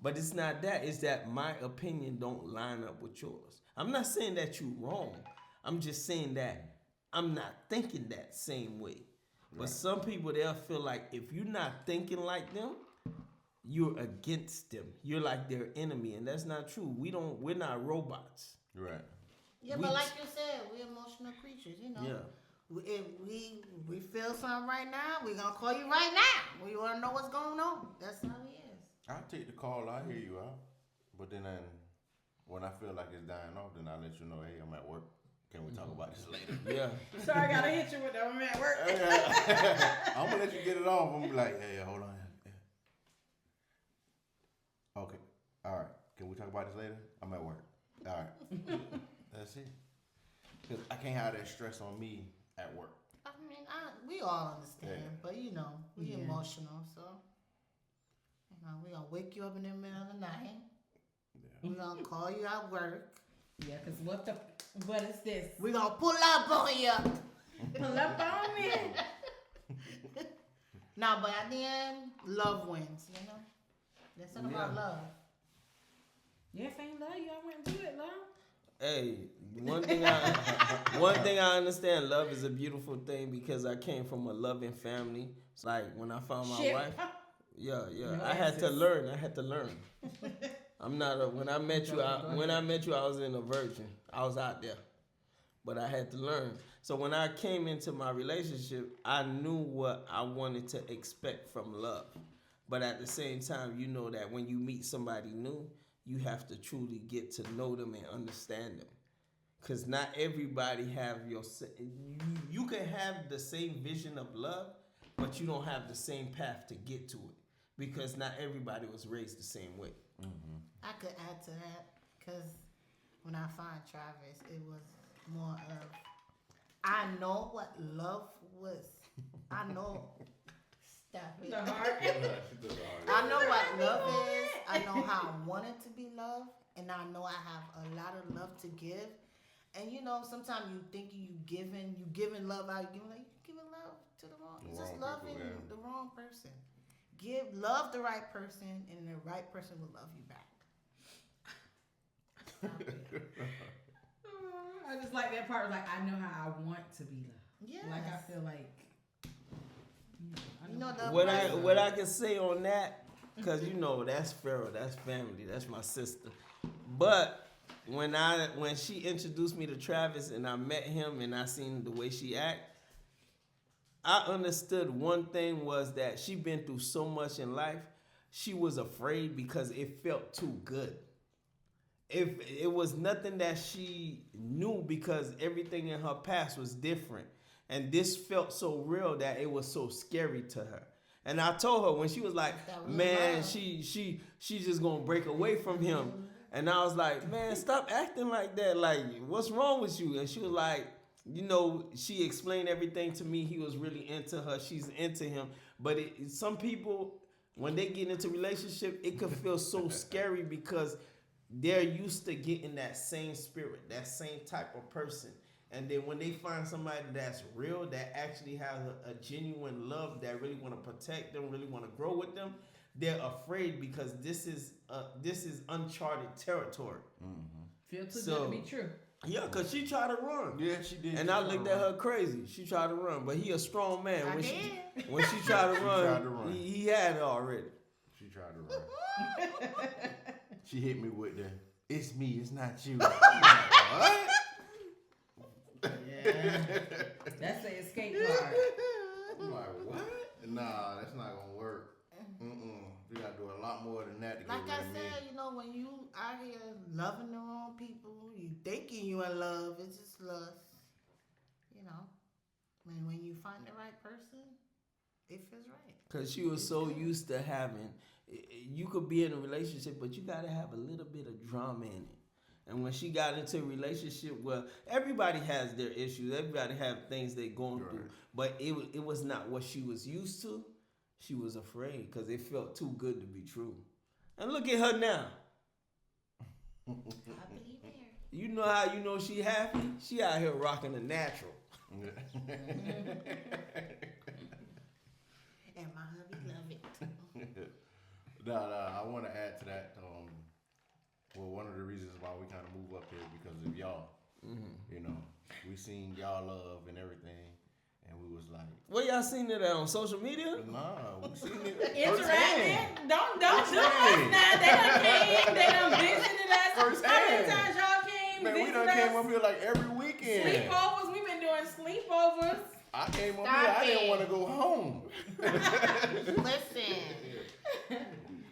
But it's not that. It's that my opinion don't line up with yours. I'm not saying that you wrong. I'm just saying that I'm not thinking that same way. But some people, they'll feel like if you're not thinking like them, you're against them. You're like their enemy, and that's not true. We're not robots. Right. Yeah, but like you said, we're emotional creatures, you know. Yeah. If we feel something right now, we're gonna call you right now. We wanna know what's going on. That's how he is. I'll take the call. I hear you out. But then when I feel like it's dying off, then I'll let you know, hey, I'm at work. Can we talk about this later? Yeah. So I gotta hit you with the I'm at work. I'm going to let you get it off. I'm going to be like, hey, hold on. Yeah. Okay. All right. Can we talk about this later? I'm at work. All right. That's it. Because I can't have that stress on me at work. I mean, we all understand, but we emotional, so we gonna wake you up in the middle of the night. Yeah. We gonna call you at work. Yeah, because what is this? We gonna pull up on you. Pull up on me. No, but at the end, love wins. You know, let's talk about love. Yes, ain't love you. I went and do it, love. Hey, one thing I understand, love is a beautiful thing because I came from a loving family. It's like when I found my wife. Yeah. No I had to learn. I'm not when I met you, I was in a virgin. I was out there. But I had to learn. So when I came into my relationship, I knew what I wanted to expect from love. But at the same time, you know that when you meet somebody new, you have to truly get to know them and understand them. Because not everybody have you can have the same vision of love, but you don't have the same path to get to it. Because not everybody was raised the same way. Mm-hmm. I could add to that because when I found Travis, it was more of I know what love was. I know. Stop it. The heart. I know what love is. I know how I want it to be loved, and I know I have a lot of love to give. And sometimes you think you giving love out, you giving love to the wrong. You're just loving the wrong person. Love the right person, and the right person will love you back. I just like that part. Like I know how I want to be loved. Yeah. Like I feel like. What I can say on that, because that's Pharaoh, that's family, that's my sister. But when she introduced me to Travis and I met him and I seen the way she act, I understood one thing was that she been through so much in life. She was afraid because it felt too good. If it was nothing that she knew because everything in her past was different. And this felt so real that it was so scary to her. And I told her when she was like, man, she just gonna break away from him. And I was like, man, stop acting like that. Like, what's wrong with you? And she was like, she explained everything to me. He was really into her. She's into him. But some people, when they get into relationship, it could feel so scary because they're used to getting that same spirit, that same type of person. And then when they find somebody that's real, that actually has a genuine love, that really want to protect them, really want to grow with them, they're afraid because this is uncharted territory. Mm-hmm. Feel too good to be true. Yeah, because she tried to run. Yeah, she did. And I looked at her crazy. She tried to run, but he a strong man. When she tried to run, he had her already. She tried to run. She hit me with the, it's me, it's not you. What? Yeah. That's the escape card. I'm like, what? Nah, that's not gonna work. We gotta do a lot more than that to like get rid I of me. said, when you out here loving the wrong people, you thinking you in love, it's just lust. When you find the right person, it feels right. Because she was so used to having, you could be in a relationship, but you gotta have a little bit of drama in it. And when she got into a relationship, well, everybody has their issues. Everybody have things they're going through. But it was not what she was used to. She was afraid because it felt too good to be true. And look at her now. Happily married. You know how you know she happy? She out here rocking the natural. And my hubby love it. No, I want to add to that. Well, one of the reasons why we kind of move up here because of y'all. You know, we seen y'all love and everything, and we was like, What y'all seen it on social media? nah, we seen it Interacting. firsthand. Don't do us Firsthand. now. They done came. They done visited us. How many Firsthand. times y'all came? Man, we visited done us? came up here like every weekend. Sleepovers. We've been doing sleepovers. I came up Stop here, I didn't it. want to go home. Listen.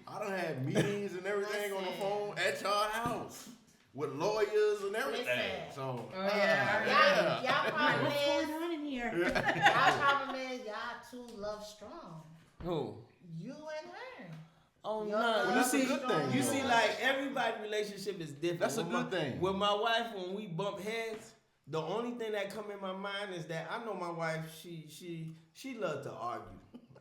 I done had meetings and everything on the Listen. phone at y'all house with lawyers and everything. Listen. So, yeah. Y'all problem What's is, going on in here? y'all problem is y'all two love strong. Who? You and her. Oh Your no! love You that's a see, good thing, you though. see, like everybody's relationship is different. That's a With good thing. With my wife, when we bump heads, the only thing that come in my mind is that I know my wife. She loves to argue.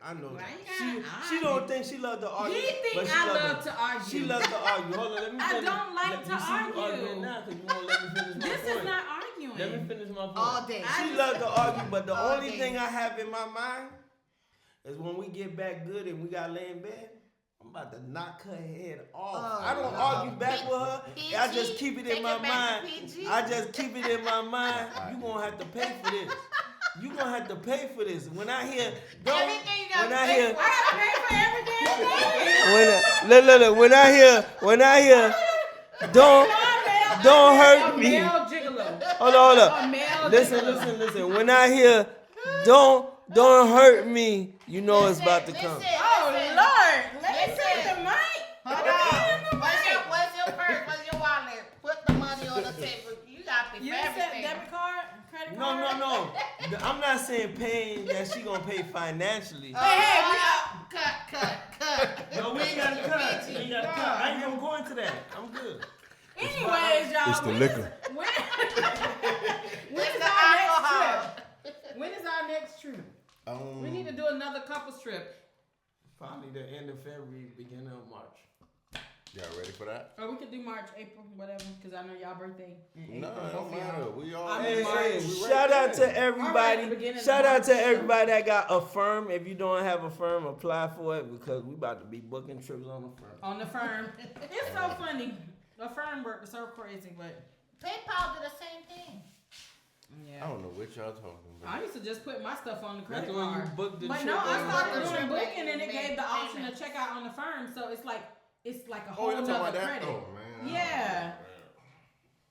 I know Why that. you gotta She don't think she loves to argue. You think but she I love love to argue? She loves to argue. Hold on, let me I finish. don't like Let- to you see argue. You arguing now because you won't let me finish my This point. is not arguing. Let me finish my point. All day. She loves to argue, but the All only day. thing I have in my mind is when we get back good and we got lay in bed, I'm about to knock her head off. Oh, I don't no. argue back with her. PG? I just keep it in Take my it back to mind. PG? I just keep it in my mind. You gonna have to pay for this. You gonna have to pay for this. When I hear, Everything you gotta when I pay hear, for. I gotta pay for every damn thing. look, when I hear, don't hurt me. Male gigolo. Hold on. A male Listen. When I hear, don't hurt me, you know it's about to come. Listen, Oh listen. Lord, let me Listen. take the mic. Hold Put it on. in the Where's mic. your purse? Where's your wallet? Put the money on the table. You got to pay You for said everything. debit card, credit No. card. I'm not saying paying that she gonna pay financially. Hey, we cut. No, we ain't gotta cut. We ain't gotta cut. I ain't gonna go into that. I'm good. Anyways, y'all. It's the when liquor. When It's is the our next alcohol. trip? When is our next trip? We need to do another couples trip. Probably the end of February, beginning of March. Y'all ready for that? Or we could do March, April, whatever, because I know y'all birthday in No, April. it don't both of y'all. matter. We all I'm Hey, in March. we right shout out there. to All right, the beginning everybody. of Shout out to March. everybody that got a firm. If you don't have a firm, apply for it because we about to be booking trips on the firm. On the firm. It's so funny. The firm work is so crazy, but PayPal did the same thing. I yeah. don't know what y'all talking I about. used to just put my stuff on the That's credit when you card. book the But trip. no, I on started the doing firm. booking and it Make gave the option to payments. check out on the firm. So it's like a Oh, whole you're talking nother about that? credit. Oh, man. Yeah.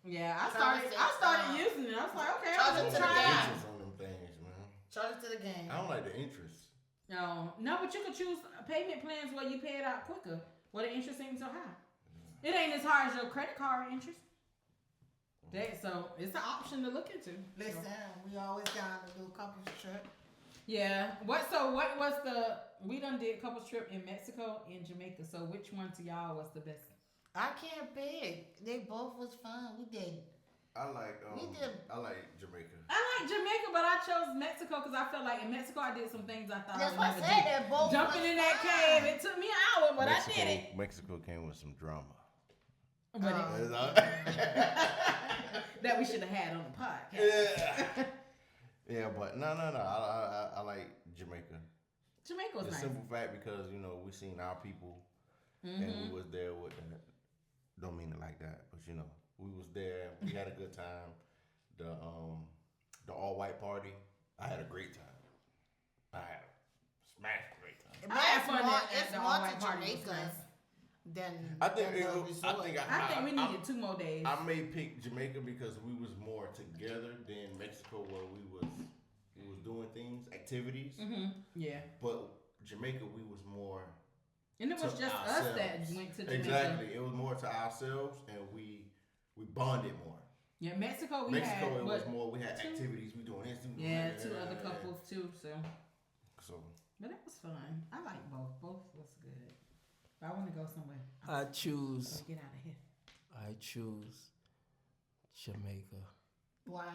Yeah, I started using it. I was like, okay, Charge I'm it to gonna the try guy. it. Interest on them things, man. Charge it to the game. I don't like the interest. No, but you could choose payment plans where you pay it out quicker, where the interest ain't so high. It ain't as high as your credit card interest. So it's an option to look into. Listen, we always down to do a couples trip. Yeah. What was we done did couples trip in Mexico and Jamaica. So which one to y'all was the best? I can't pick. They both was fun. We did. I like We did. I like Jamaica. I like Jamaica, but I chose Mexico because I felt like in Mexico I did some things I thought That's I what I would said. never do. They both Jumping was in that fun. cave, it took me an hour, but Mexico, I did it. Mexico came with some drama. But that we should have had on the podcast. Yeah. Yeah, but no. I like Jamaica. Jamaica was The nice. simple fact because we seen our people and we was there with that. Don't mean it like that, but we was there. We had a good time. The all white party. I had a great time. I had a smash great time. But I had it's fun more, at it's the more all-white to party was Jamaica nice. than I think than it the was- resort. I think we needed 2 more days. I may pick Jamaica because we was more together than Mexico, where we was doing things, activities. Yeah. But Jamaica, we was more. And it was to just us that ourselves. went to Jamaica. Exactly, it was more to ourselves, and we bonded more. Yeah, Mexico we Mexico, had it was what, more. We had 2? activities. We doing this. We doing Yeah, that, 2 other couples too. So, So but it was fun. I like both. Both was good. But I want to go somewhere. I choose. So get out of here. I choose Jamaica. Why?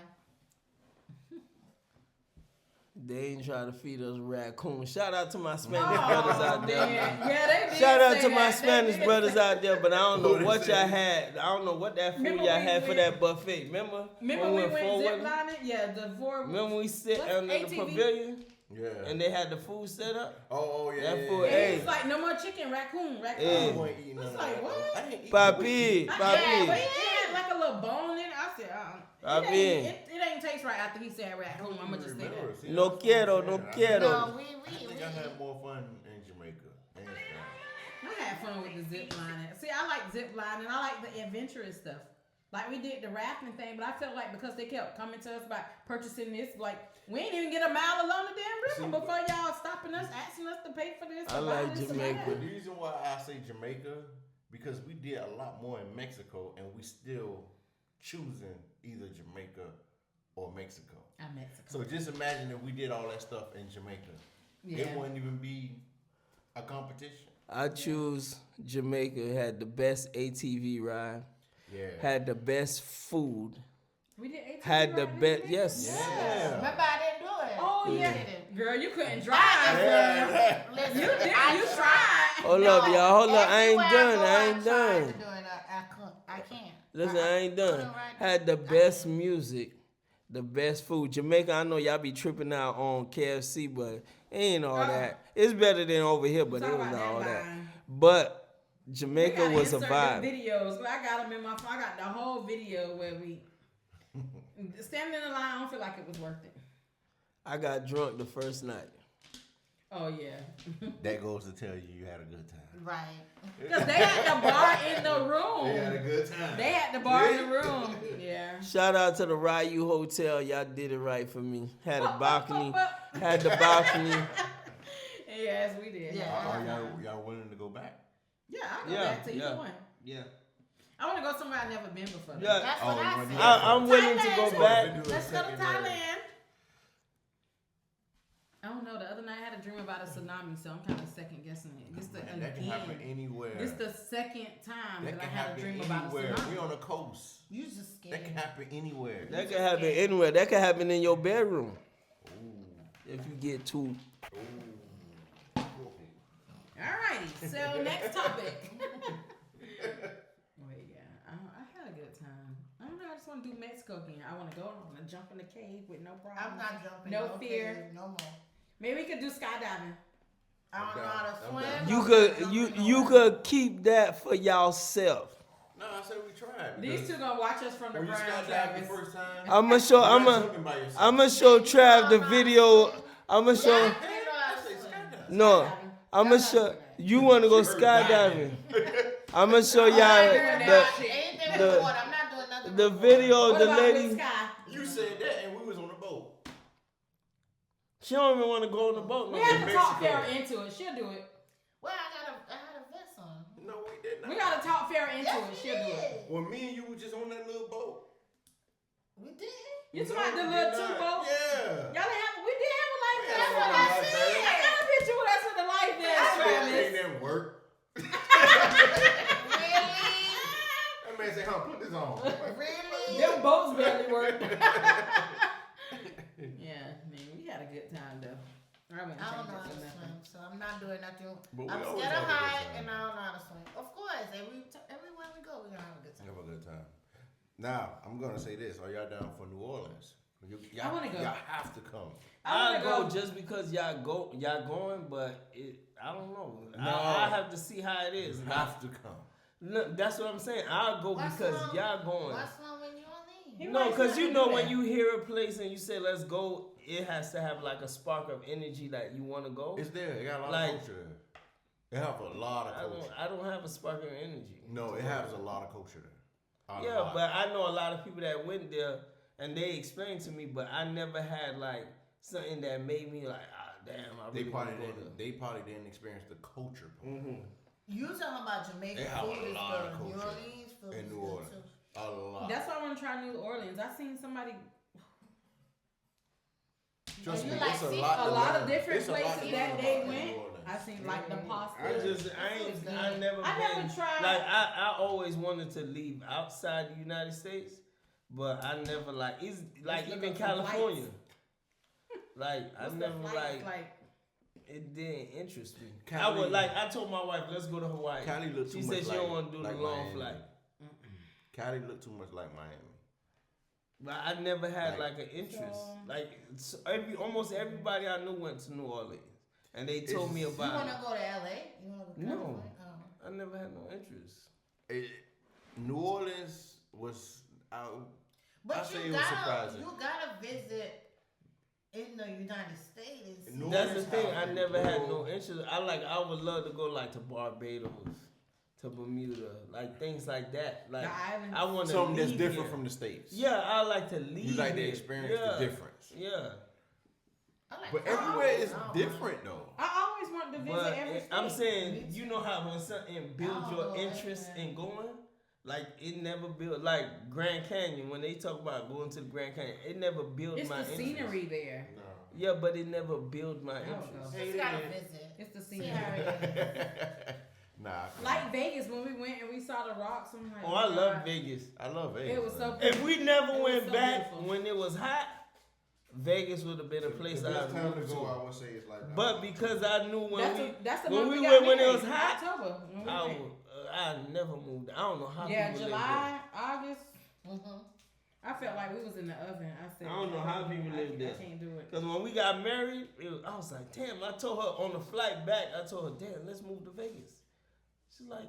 They ain't trying to feed us raccoon. Shout out to my Spanish Oh, brothers out there. man. Yeah, they did Shout out say to my that. They Spanish did brothers say- out there, but I don't know Who they what say? y'all had. I don't know what that food Remember y'all we had for went- that buffet. Remember? Remember we went forward? ziplining? Yeah, the four. Remember we sit What's under the ATV? pavilion Yeah. and they had the food set up? Oh yeah. That yeah, food, yeah. hey. It's like no more chicken, raccoon. I Hey. wasn't eating none It's of like, that. what? I didn't eat Papi, Yeah, but papi. it had like a little bone in it. I said, Papi. it ain't taste right after he said raccoon. I'm gonna just say that. See, No that's what I'm quiero, saying. no I quiero. No, we think I had more fun in Jamaica. Hands down. I had fun with the zip lining. See, I like zip lining. I like the adventurous stuff. Like we did the rafting thing, but I felt like because they kept coming to us about purchasing this, like we ain't even get a mile along the damn river before y'all stopping us, asking us to pay for this. I or buy like this or Jamaica. that. The reason why I say Jamaica, because we did a lot more in Mexico and we still choosing either Jamaica or Mexico. I'm Mexico. So just imagine if we did all that stuff in Jamaica. Yeah. It wouldn't even be a competition. I choose Jamaica. Had the best ATV ride. Yeah. Had the best food. We did 18 Had the right in best. Jamaica? Yes. Yeah. Remember, I didn't do it. Oh yeah, didn't. girl, you couldn't drive. Yeah. Listen, You did. I You tried. tried. Hold up, y'all. Hold up. I ain't Everywhere done. go, I ain't tried done. to do it. I can't. Listen, I ain't done. couldn't ride Had the I best couldn't. music, the best food. Jamaica, I know y'all be tripping out on KFC, but it ain't all that. It's better than over here, but it Talk was about not all that. line. But We Jamaica gotta was a insert vibe. them videos. I got them in my phone. I got the whole video where we standing in the line. I don't feel like it was worth it. I got drunk the first night. Oh yeah, That goes to tell you had a good time. Right. because they had the bar in the room. They had a good time. They had the bar in the room. Yeah. Shout out to the Ryu Hotel. Y'all did it right for me. Had a balcony. Had the balcony. Yes, we did. Yeah. Y'all willing to go back? Yeah, I'll go Yeah, back to either yeah. one. Yeah. I want to go somewhere I've never been before. Yeah. That's Oh, what you I wanna do said. that? I'm willing to go Thailand. back. Let's go to Second Thailand. I don't know. The other night I had a dream about a tsunami, so I'm kind of second guessing it. This the Man, that can happen again. anywhere. This the second time That that I can had a happen dream about a anywhere. tsunami. We on the coast. You just scared. That can happen anywhere. That could happen anywhere. That could happen in your bedroom. If you get too. Alrighty, so next topic. Wait, yeah, I had a good time. I don't know. I just want to do Mexico again. I want to go. I want to jump in the cave with no problem. I'm not jumping. No fear. cave No more. Maybe we could do skydiving. I don't know how to I'm swim. down. You I'm could not you jumping you nowhere. could keep that for yourself. No, I said we tried. These two gonna watch us from the When you ground, skydived Travis. the first time, I'ma show you're I'ma not jumping by yourself. I'ma show Trav the video. I'ma show I say skydive. no. I'ma show you wanna go skydiving. I'ma show y'all Anything the with the- water. I'm not doing nothing. the with video of What the about lady. with Sky? You said that, and we was on the boat. She don't even wanna go on the boat no We have more. to talk Mexico. Farrah into it. She'll do it. Well, I had a vest on. No, we did not. We gotta talk Farrah into Yes, it. we She'll do it. did. Well, me and you were just on that little boat. We did. You talking No, about the we little did two not. boats? Yeah. Y'all didn't have. We did have a life Yeah, vest. that's what I said. I got a picture with us with the life vest, That Travis. didn't work. Really? That man said, "Huh, put this on." Really? Them boats barely work. Yeah, man, we had a good time though. I wouldn't I don't change know it how for to nothing. swim, so I'm not doing nothing. But we I'm always scared of have a good height, time. and I don't know how to swim. Of course, everywhere we go, we're gonna have a good time. Have a good time. Now, I'm gonna say this: are y'all down for New Orleans? Y'all, I wanna go. Y'all have to come. I I'll wanna go just because y'all going, but I don't know. No. I have to see how it is. You have to come. No, that's what I'm saying. I'll go What's because wrong? y'all going. What's wrong with you on He leave? No, might because not you do know that. when you hear a place and you say let's go, it has to have like a spark of energy that you want to go. It's there. It got a lot Like- of culture there. It have a lot of culture. I don't have a spark of energy. No, it has a lot of culture there. A Yeah, lot. but I know a lot of people that went there and they explained to me, but I never had like something that made me like, damn, I they really want probably to go didn't. They probably didn't experience the culture part. there. You talking about Jamaican They have food a is lot of good. New culture Orleans food in is New good Orleans. too. A lot. That's why I want to try New Orleans. I seen somebody Trust You me, like it's a see lot. a to lot learn. of different It's a lot places to that learn they about went. New Orleans. I seen like the pasta. I never I been, never tried. like I always wanted to leave outside the United States, but I never like it's like Let's look even up some California. Like I What's the never flights like it didn't interest me. I Cali- would like I told my wife, let's go to Hawaii. Cali looked too She much said she like, don't want to do like the long Miami. flight. Cali looked too much like Miami. But I never had Like- like an interest. So- Like almost everybody I knew went to New Orleans, and they told me You about want it. to go to LA? You want to go to No. California? Oh. I never had no interest. New Orleans was But I say you it was gotta, surprising. you gotta visit in the United States. And see New That's the Orleans thing. how I it never had go. no interest. I would love to go like to Barbados, to Bermuda, like things like that. Like The islands. I want to something that's leave different here. from the States. Yeah, I like to leave. You like to here. experience Yeah. the difference. Yeah, I like But California. everywhere is I don't different though. I always want to visit but every state. I'm saying, you know how when something builds Oh, your interest yeah. in going, like it never built. Like Grand Canyon, when they talk about going to the Grand Canyon, it never built it's my the interest. scenery there. Yeah, but it never built my I don't interest. know. Just gotta visit. It's the See scenery. how it is. Nah. Like Vegas, when we went and we saw the rocks, I'm like, Oh, I love God. Vegas. I love Vegas. It was so man. If we never It was went so back beautiful. when it was hot, Vegas would have been a place The I best would time to move go, I to. would say, is like But because I knew when That's the when month we we went got when it married, was hot, October. When we I went. would, I never moved. I don't know how Yeah, people July, August. Mm-hmm. I felt like we was in the oven. I said, I don't know how people live there. I can't do it. Because when we got married, I was like, damn. I told her on the flight back, I told her, damn, let's move to Vegas. She's like,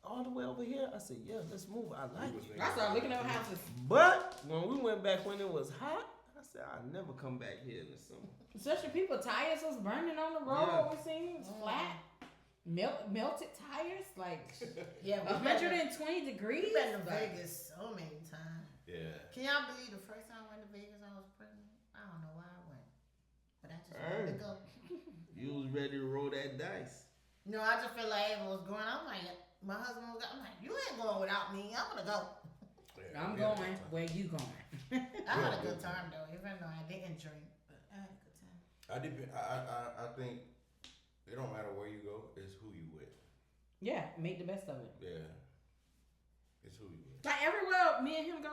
all the way over here? I said, yeah, let's move. I like it. I started looking at houses. But when we went back when it was hot, I said, I'll never come back here in the summer. Especially people tires was burning on the road. Yeah. We seen it was flat, melted tires, like Yeah, we've been 120 degrees. to Like, Vegas so many times. Yeah. Can y'all believe the first time I went to Vegas I was pregnant? I don't know why I went. But I just wanted to go. You was ready to roll that dice. No, I just feel like everyone was going. I'm like, my husband was I'm like, you ain't going without me. I'm gonna go. I'm going. Where you going? I had a good time though, even though I didn't drink. But I had a good time. I think it don't matter where you go, it's who you with. Yeah, make the best of it. Yeah. It's who you with. Like everywhere me and him go,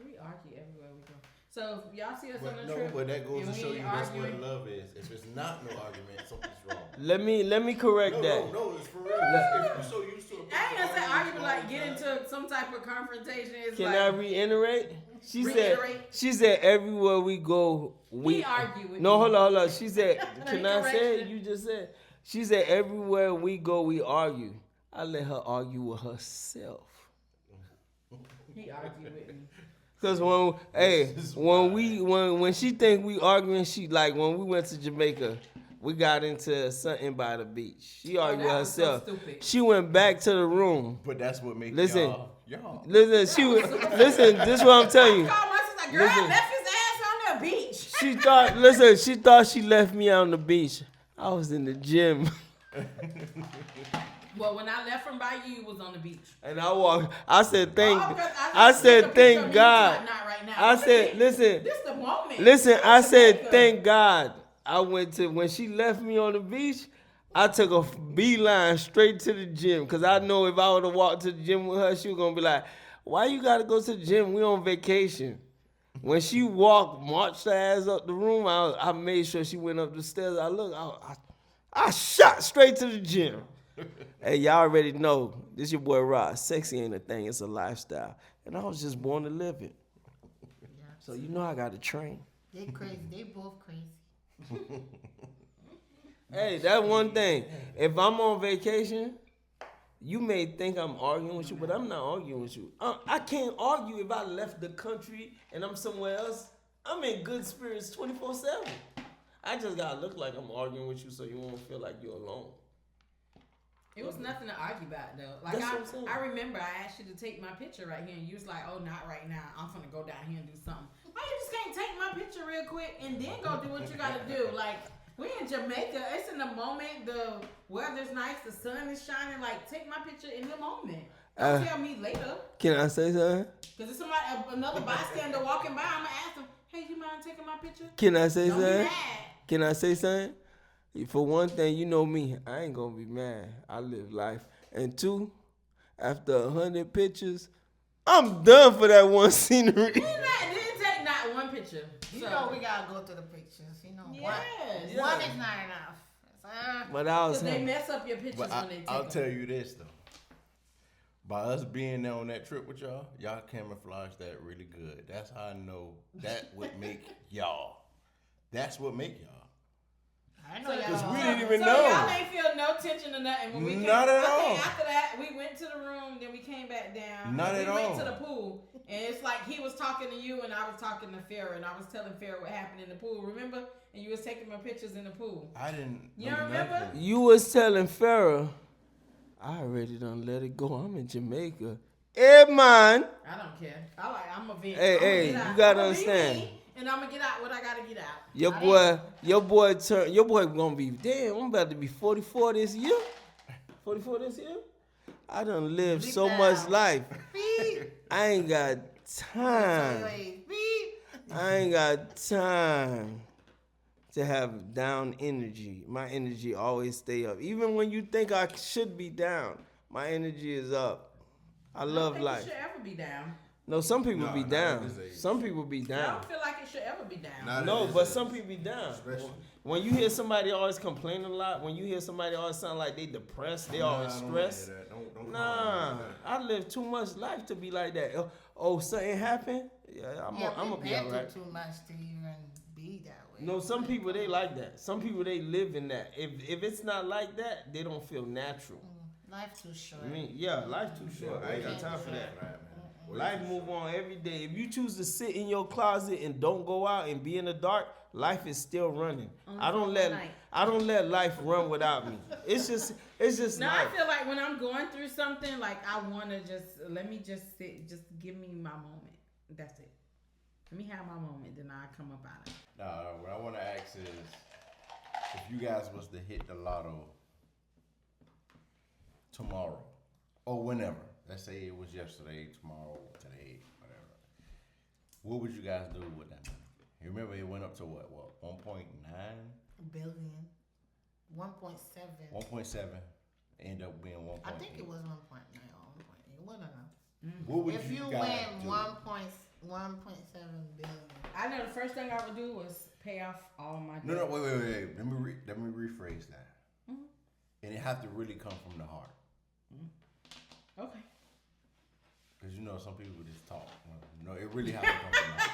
we argue everywhere we go. So if y'all see us on But the no, trip, but that goes and to we show you ain't that's where arguing. the love is. If it's not no argument, something's wrong. Let me correct No, that. no, it's for real. If you're so used to it. I ain't gonna say argue, but like get into some type of confrontation. It's Can like, I reiterate? Reiterate? She said everywhere we go, we argue with No, you. hold on. She said, can I say it? Correction. You just said. She said everywhere we go, we argue. I let her argue with herself. He argued with me. Cause when she think we arguing, she like when we went to Jamaica, we got into something by the beach. She argued with that was so herself. stupid. She went back to the room. But that's what makes Listen. y'all. Listen, she was listen. This is what I'm telling you. Called my sister, girl, I Listen. left his ass on the beach. She thought she left me on the beach. I was in the gym. Well, when I left from Bayou, you was on the beach. And I walked. I said, thank. Oh, 'cause I just said, took a picture of thank me, God. Not right now. I said, listen, This the moment. listen. I said, Jamaica. thank God. I went to when she left me on the beach. I took a beeline straight to the gym because I know if I would have walked to the gym with her, she was gonna be like, "Why you gotta go to the gym? We on vacation." When she marched her ass up the room, I made sure she went up the stairs. I shot straight to the gym. Hey, y'all already know this your boy Rod. Sexy ain't a thing; it's a lifestyle, and I was just born to live it. So you know I got to train. They crazy. They both crazy. Hey, that's one thing. If I'm on vacation, you may think I'm arguing with you, but I'm not arguing with you. I can't argue if I left the country and I'm somewhere else. I'm in good spirits 24/7. I just gotta look like I'm arguing with you so you won't feel like you're alone. It was nothing to argue about though. Like That's what I'm saying. I remember I asked you to take my picture right here, and you was like, "Oh, not right now. I'm gonna go down here and do something." Why you just can't take my picture real quick and then go do what you gotta do? Like we in Jamaica, it's in the moment. The weather's nice, the sun is shining. Like take my picture in the moment. Don't tell me later. Can I say something? Cause if somebody, another bystander walking by, I'm gonna ask them, "Hey, you mind taking my picture?" Can I say Don't be something? mad. Can I say something? For one thing, you know me, I ain't gonna be mad. I live life. And two, after 100 pictures, I'm done for that one scenery. Didn't take not one picture. picture. You So- know we gotta go through the pictures. You know, Yes. one is not enough. But I was Because they saying, mess up your pictures But when they take I'll them. tell you this though. By us being there on that trip with y'all camouflage that really good. That's how I know that would make y'all. That's what make y'all. I know y'all. 'Cause we don't- didn't even so know. y'all ain't feel no tension or nothing when we came. Not at I all. think after that, we went to the room, then we came back down. Not and at we all. went to the pool, and it's like he was talking to you, and I was talking to Farrah, and I was telling Farrah what happened in the pool. Remember? And you was taking my pictures in the pool. I didn't. You know remember? nothing. you was telling Farrah, I already done let it go. I'm in Jamaica. Hey, man. I don't care. I'm a vent. Hey, I'ma hey, get out. you gotta I'ma be understand. me, and I'm gonna get out what I gotta get out. Your boy gonna be, damn, I'm about to be 44 this year. 44 this year? I done lived Bleep so that much out. life. Beep. I ain't got time. Wait, beep. I ain't got time to have down energy. My energy always stay up. Even when you think I should be down, my energy is up. I I don't love think life. it should ever be down. No, some people No, be not down. at this age. Some people be I down. don't feel like it should ever be down. Not No, at this but age. some people be down. Especially. When you hear somebody always complaining a lot, when you hear somebody always sound like they depressed, they always Nah, I don't stressed. hear that. Don't call me Nah, like that. I live too much life to be like that. Oh, something happened? Yeah, I'm gonna be been alright. through too much to even be that way. No, some people they like that. Some people they live in that. If it's not like that, they don't feel natural. Life too short. I mean, yeah, life too short. I ain't got time for that. Life move on every day. If you choose to sit in your closet and don't go out and be in the dark, life is still running. Only I don't for let one night. I don't let life run without me. It's just Now life. I feel like when I'm going through something, like I wanna just let me just sit, just give me my moment. That's it. Let me have my moment, then I come up out of it. Nah, what I want to ask is, if you guys was to hit the lotto tomorrow or whenever, let's say it was yesterday, tomorrow, today, whatever, what would you guys do with that money? You remember it went up to what 1.9, Billion. 1.7. 1.7, ended up being 1.8. I think it was 1.9 or 1.8. One of them. What would If you guys win do? 1.7 billion. I know the first thing I would do was pay off all my debt. No, wait. Let me rephrase that. Mhm. And it have to really come from the heart. Okay. Because you know some people just talk. No, it really has to come from the heart.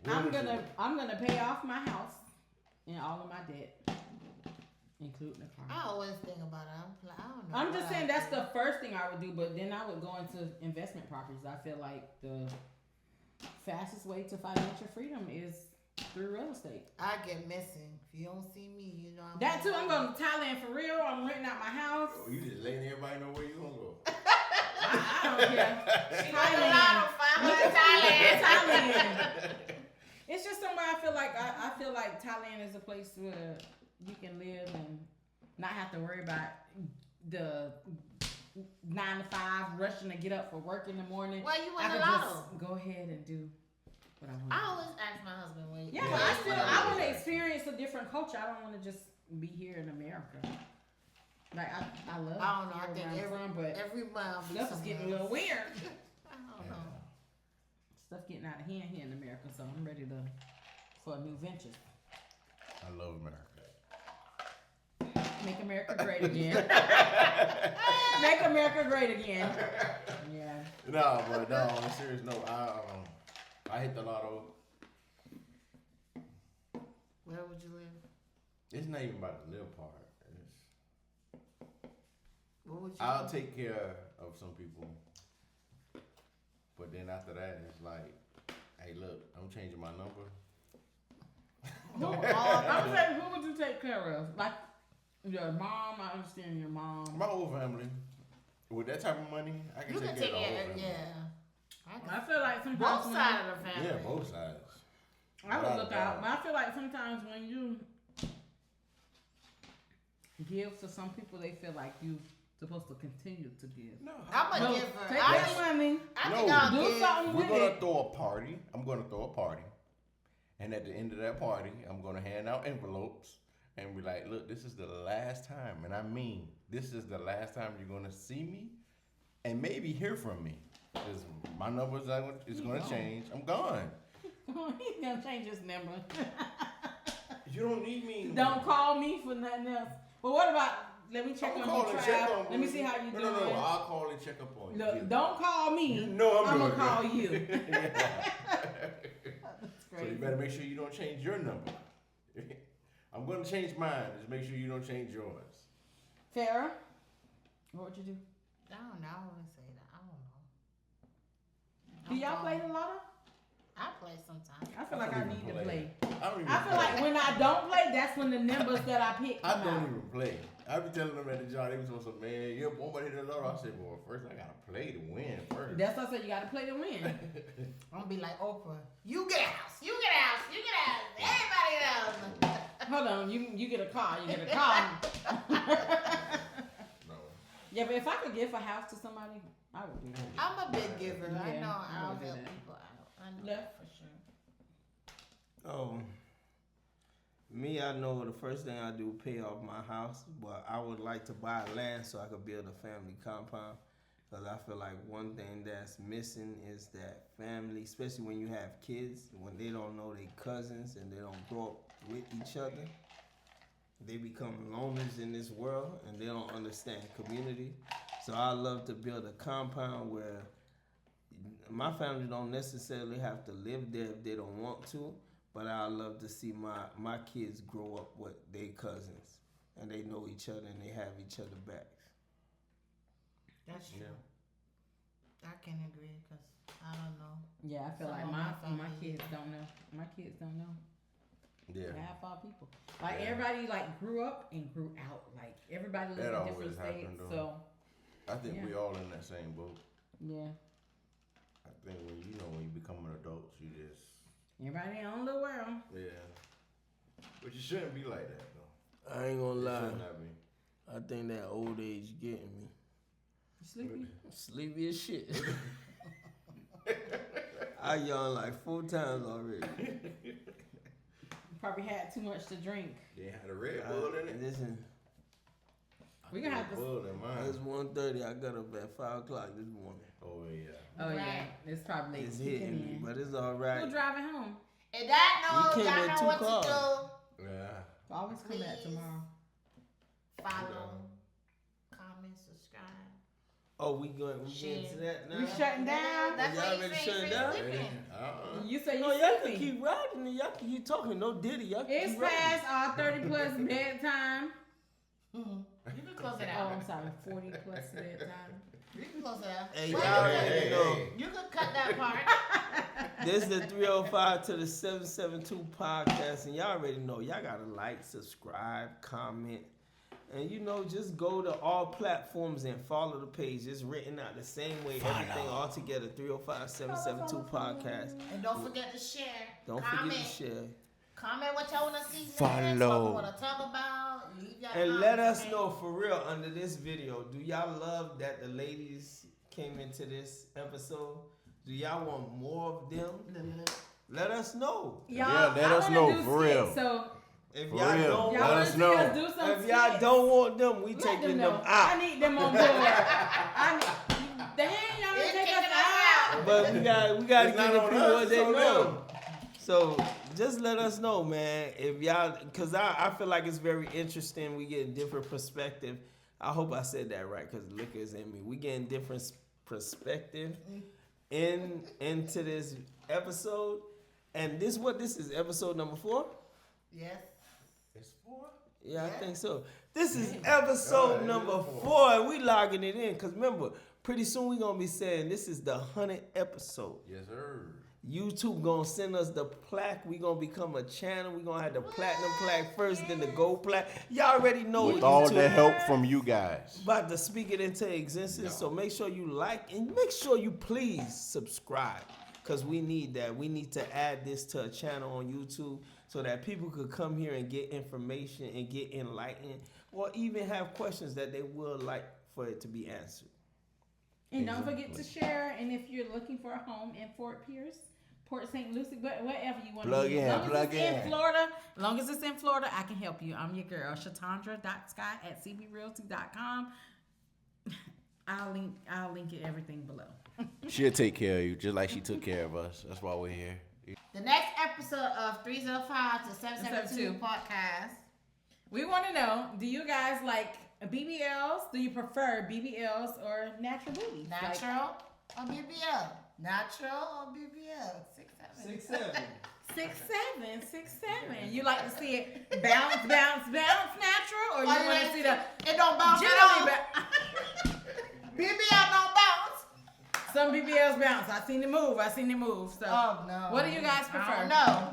What would you do? I'm gonna pay off my house and all of my debt, including the car. I always think about it. I'm like, I don't know. I'm what just I saying would that's do. the first thing I would do, but then I would go into investment properties. I feel like the fastest way to financial freedom is through real estate. I get missing. If you don't see me, you know. That too, I'm going to Thailand for real. I'm renting out my house. Oh, you just letting everybody know where you gonna go. I don't care. She got a lot of Thailand. Thailand. Thailand. It's just somewhere I feel like Thailand is a place where you can live and not have to worry about the 9 to 5 rushing to get up for work in the morning. Why you I win could a lotto? just go ahead and do what I want. I always ask my husband when. Yeah, Yeah, but that's what I I want to was. experience a different culture. I don't want to just be here in America. Like I love. I don't know. I here think where I'm from, but every month stuff is getting a little weird. I don't know. Stuff getting out of hand here in America, so I'm ready for a new venture. I love America. Make America great again. Make America great again. Yeah. No, but no, on a serious note, I hit the lotto. Where would you live? It's not even about the live part. What would you? I'll do? take care of some people, but then after that, it's like, hey, look, I'm changing my number. I'm saying, who would you take care of? Like your mom. I understand your mom. My whole family. With that type of money, I can You take can care take of the whole it. family. Yeah. I feel like sometimes Both when sides of the family. Yeah, both sides. I would look Without a out, but I feel like sometimes when you give to some people, they feel like you supposed to continue to give. No, I'm a No, giver. take I your think, money. I think No. I'll Do give. something we're with gonna it. throw a party. I'm gonna throw a party, and at the end of that party, I'm gonna hand out envelopes and be like, "Look, this is the last time, and I mean, this is the last time you're gonna see me, and maybe hear from me, because my number is gonna change. I'm gone, He's gonna change his number. You don't need me. Don't call me for nothing else. But what about? Let me check Don't on call you, and check Trav. on Let me see how you No, doing. no, I'll call and check up on you. Look, don't call me. You know I'm gonna doing call good. you. That's Crazy. So you better make sure you don't change your number. I'm gonna change mine. Just make sure you don't change yours. Farrah, what would you do? I don't know. I wouldn't say that. I don't know. Do y'all play the lotto? I play sometimes. I feel like I need to play. I don't even I feel like when I don't play, that's when the numbers that I pick I come don't out. even play. I be telling them at the job, they be supposed to, man, you're born by the lotto. I said, well, first I gotta play to win first. That's what I said. You got to play to win. I'm gonna be like Oprah. You get a house. You get a house. You get a house. Everybody else. Hold on, you get a car. You get a car. No. Yeah, but if I could give a house to somebody, I would do that. I'm a big giver. I Yeah, know I I'll would do help that. people out. I know Yeah. that for sure. Me, I know the first thing I do pay off my house, but I would like to buy land so I could build a family compound. Because I feel like one thing that's missing is that family, especially when you have kids, when they don't know their cousins and they don't grow up with each other, they become loners in this world and they don't understand community. So I love to build a compound where my family don't necessarily have to live there if they don't want to, but I love to see my kids grow up with their cousins and they know each other and they have each other backs. That's true. Yeah. I can agree because I don't know. Yeah, I feel Some like of my my family- kids don't know. My kids don't know. Yeah. Half our people. Like Yeah. everybody like grew up and grew out. Like everybody lived That in always different happen, states. though. So I think Yeah. we all in that same boat. yeah. I think when you become an adult, you just, Everybody in their own little world. yeah. But you shouldn't be like that, though. I ain't gonna You lie. should not be. I think that old age getting me. You sleepy? Sleepy as shit. I yawned like 4 times already. You probably had too much to drink. They had a Red Bull in it. Listen, We gonna have to- Red Bull in mine. it's 1:30. I got up at 5 o'clock this morning. Oh, yeah. Oh yeah, Right. it's probably It's kicking hitting me, in. but it's all right. Who's driving home? And that We knows came y'all in know 2 what cars. to Yeah. Always come back Please. tomorrow. do. Follow, comment, subscribe. Oh, we getting to Shit. that now? We shutting down. That's Y'all what you ready to say. shut it down? Sleeping. You say you No, y'all can sleepy. keep riding and y'all can keep talking. No Diddy, y'all can It's keep riding. past our 30 plus bedtime. You can close it Oh, out. I'm sorry, 40 plus bedtime. You can close it out. Hey, Well, y'all you already can- know. You can cut that part. This is the 305 to the 772 podcast, and y'all already know. Y'all gotta like, subscribe, comment, and just go to all platforms and follow the page. It's written out the same way, everything all together. 305 772 podcast. And don't forget to share. Don't comment. forget to share. Comment what y'all want to see next. Follow. What you want to talk about. Leave your And let comments, us okay? know for real under this video. Do y'all love that the ladies came into this episode? Do y'all want more of them? Let us know. Y'all, Yeah, let I us wanna know, do for skits, real. So If For y'all real. don't y'all Let want us to see know. us do some if y'all skits? don't want them, we Let taking them them know. out. I need them on board. Dang, y'all They're ain't take kicking us us out. But we got It's to not give the on people us, what it's they on know. them. So just let us know, man. If y'all, because I feel like it's very interesting. We get different perspective. I hope I said that right because liquor is in me. We getting different perspective into this episode. And this is episode number 4? Yes. It's 4? Yeah, I Yeah. think so. This is episode God, it number is 4, and we logging it in. Because remember, pretty soon we going to be saying this is the 100th episode. Yes, sir. YouTube going to send us the plaque. We going to become a channel. We going to have the platinum plaque first, then the gold plaque. Y'all already know With all YouTube the help from you guys. about to speak it into existence. Yeah. So make sure you like and make sure you please subscribe because we need that. We need to add this to a channel on YouTube so that people could come here and get information and get enlightened or even have questions that they would like for it to be answered. And don't forget to share. And if you're looking for a home in Fort Pierce, Port St. Lucie, wherever you want to Plug be. in, As long as plug it's in. in Florida, as long as it's in Florida, I can help you. I'm your girl, Shatandra.sky@cbrealty.com. I'll link everything below. She'll take care of you just like she took care of us. That's why we're here. The next episode of 305 to 772 podcast. We want to know, do you guys like BBLs? Do you prefer BBLs or natural booties? Natural or BBL? Natural or BBL? 6'7". 6'7". 6'7". You like to see it bounce, bounce, bounce natural, or you want to see the it don't bounce at all? BBL don't bounce. Some BBLs bounce. I seen it move. So, Oh no. what do you guys I prefer? don't know.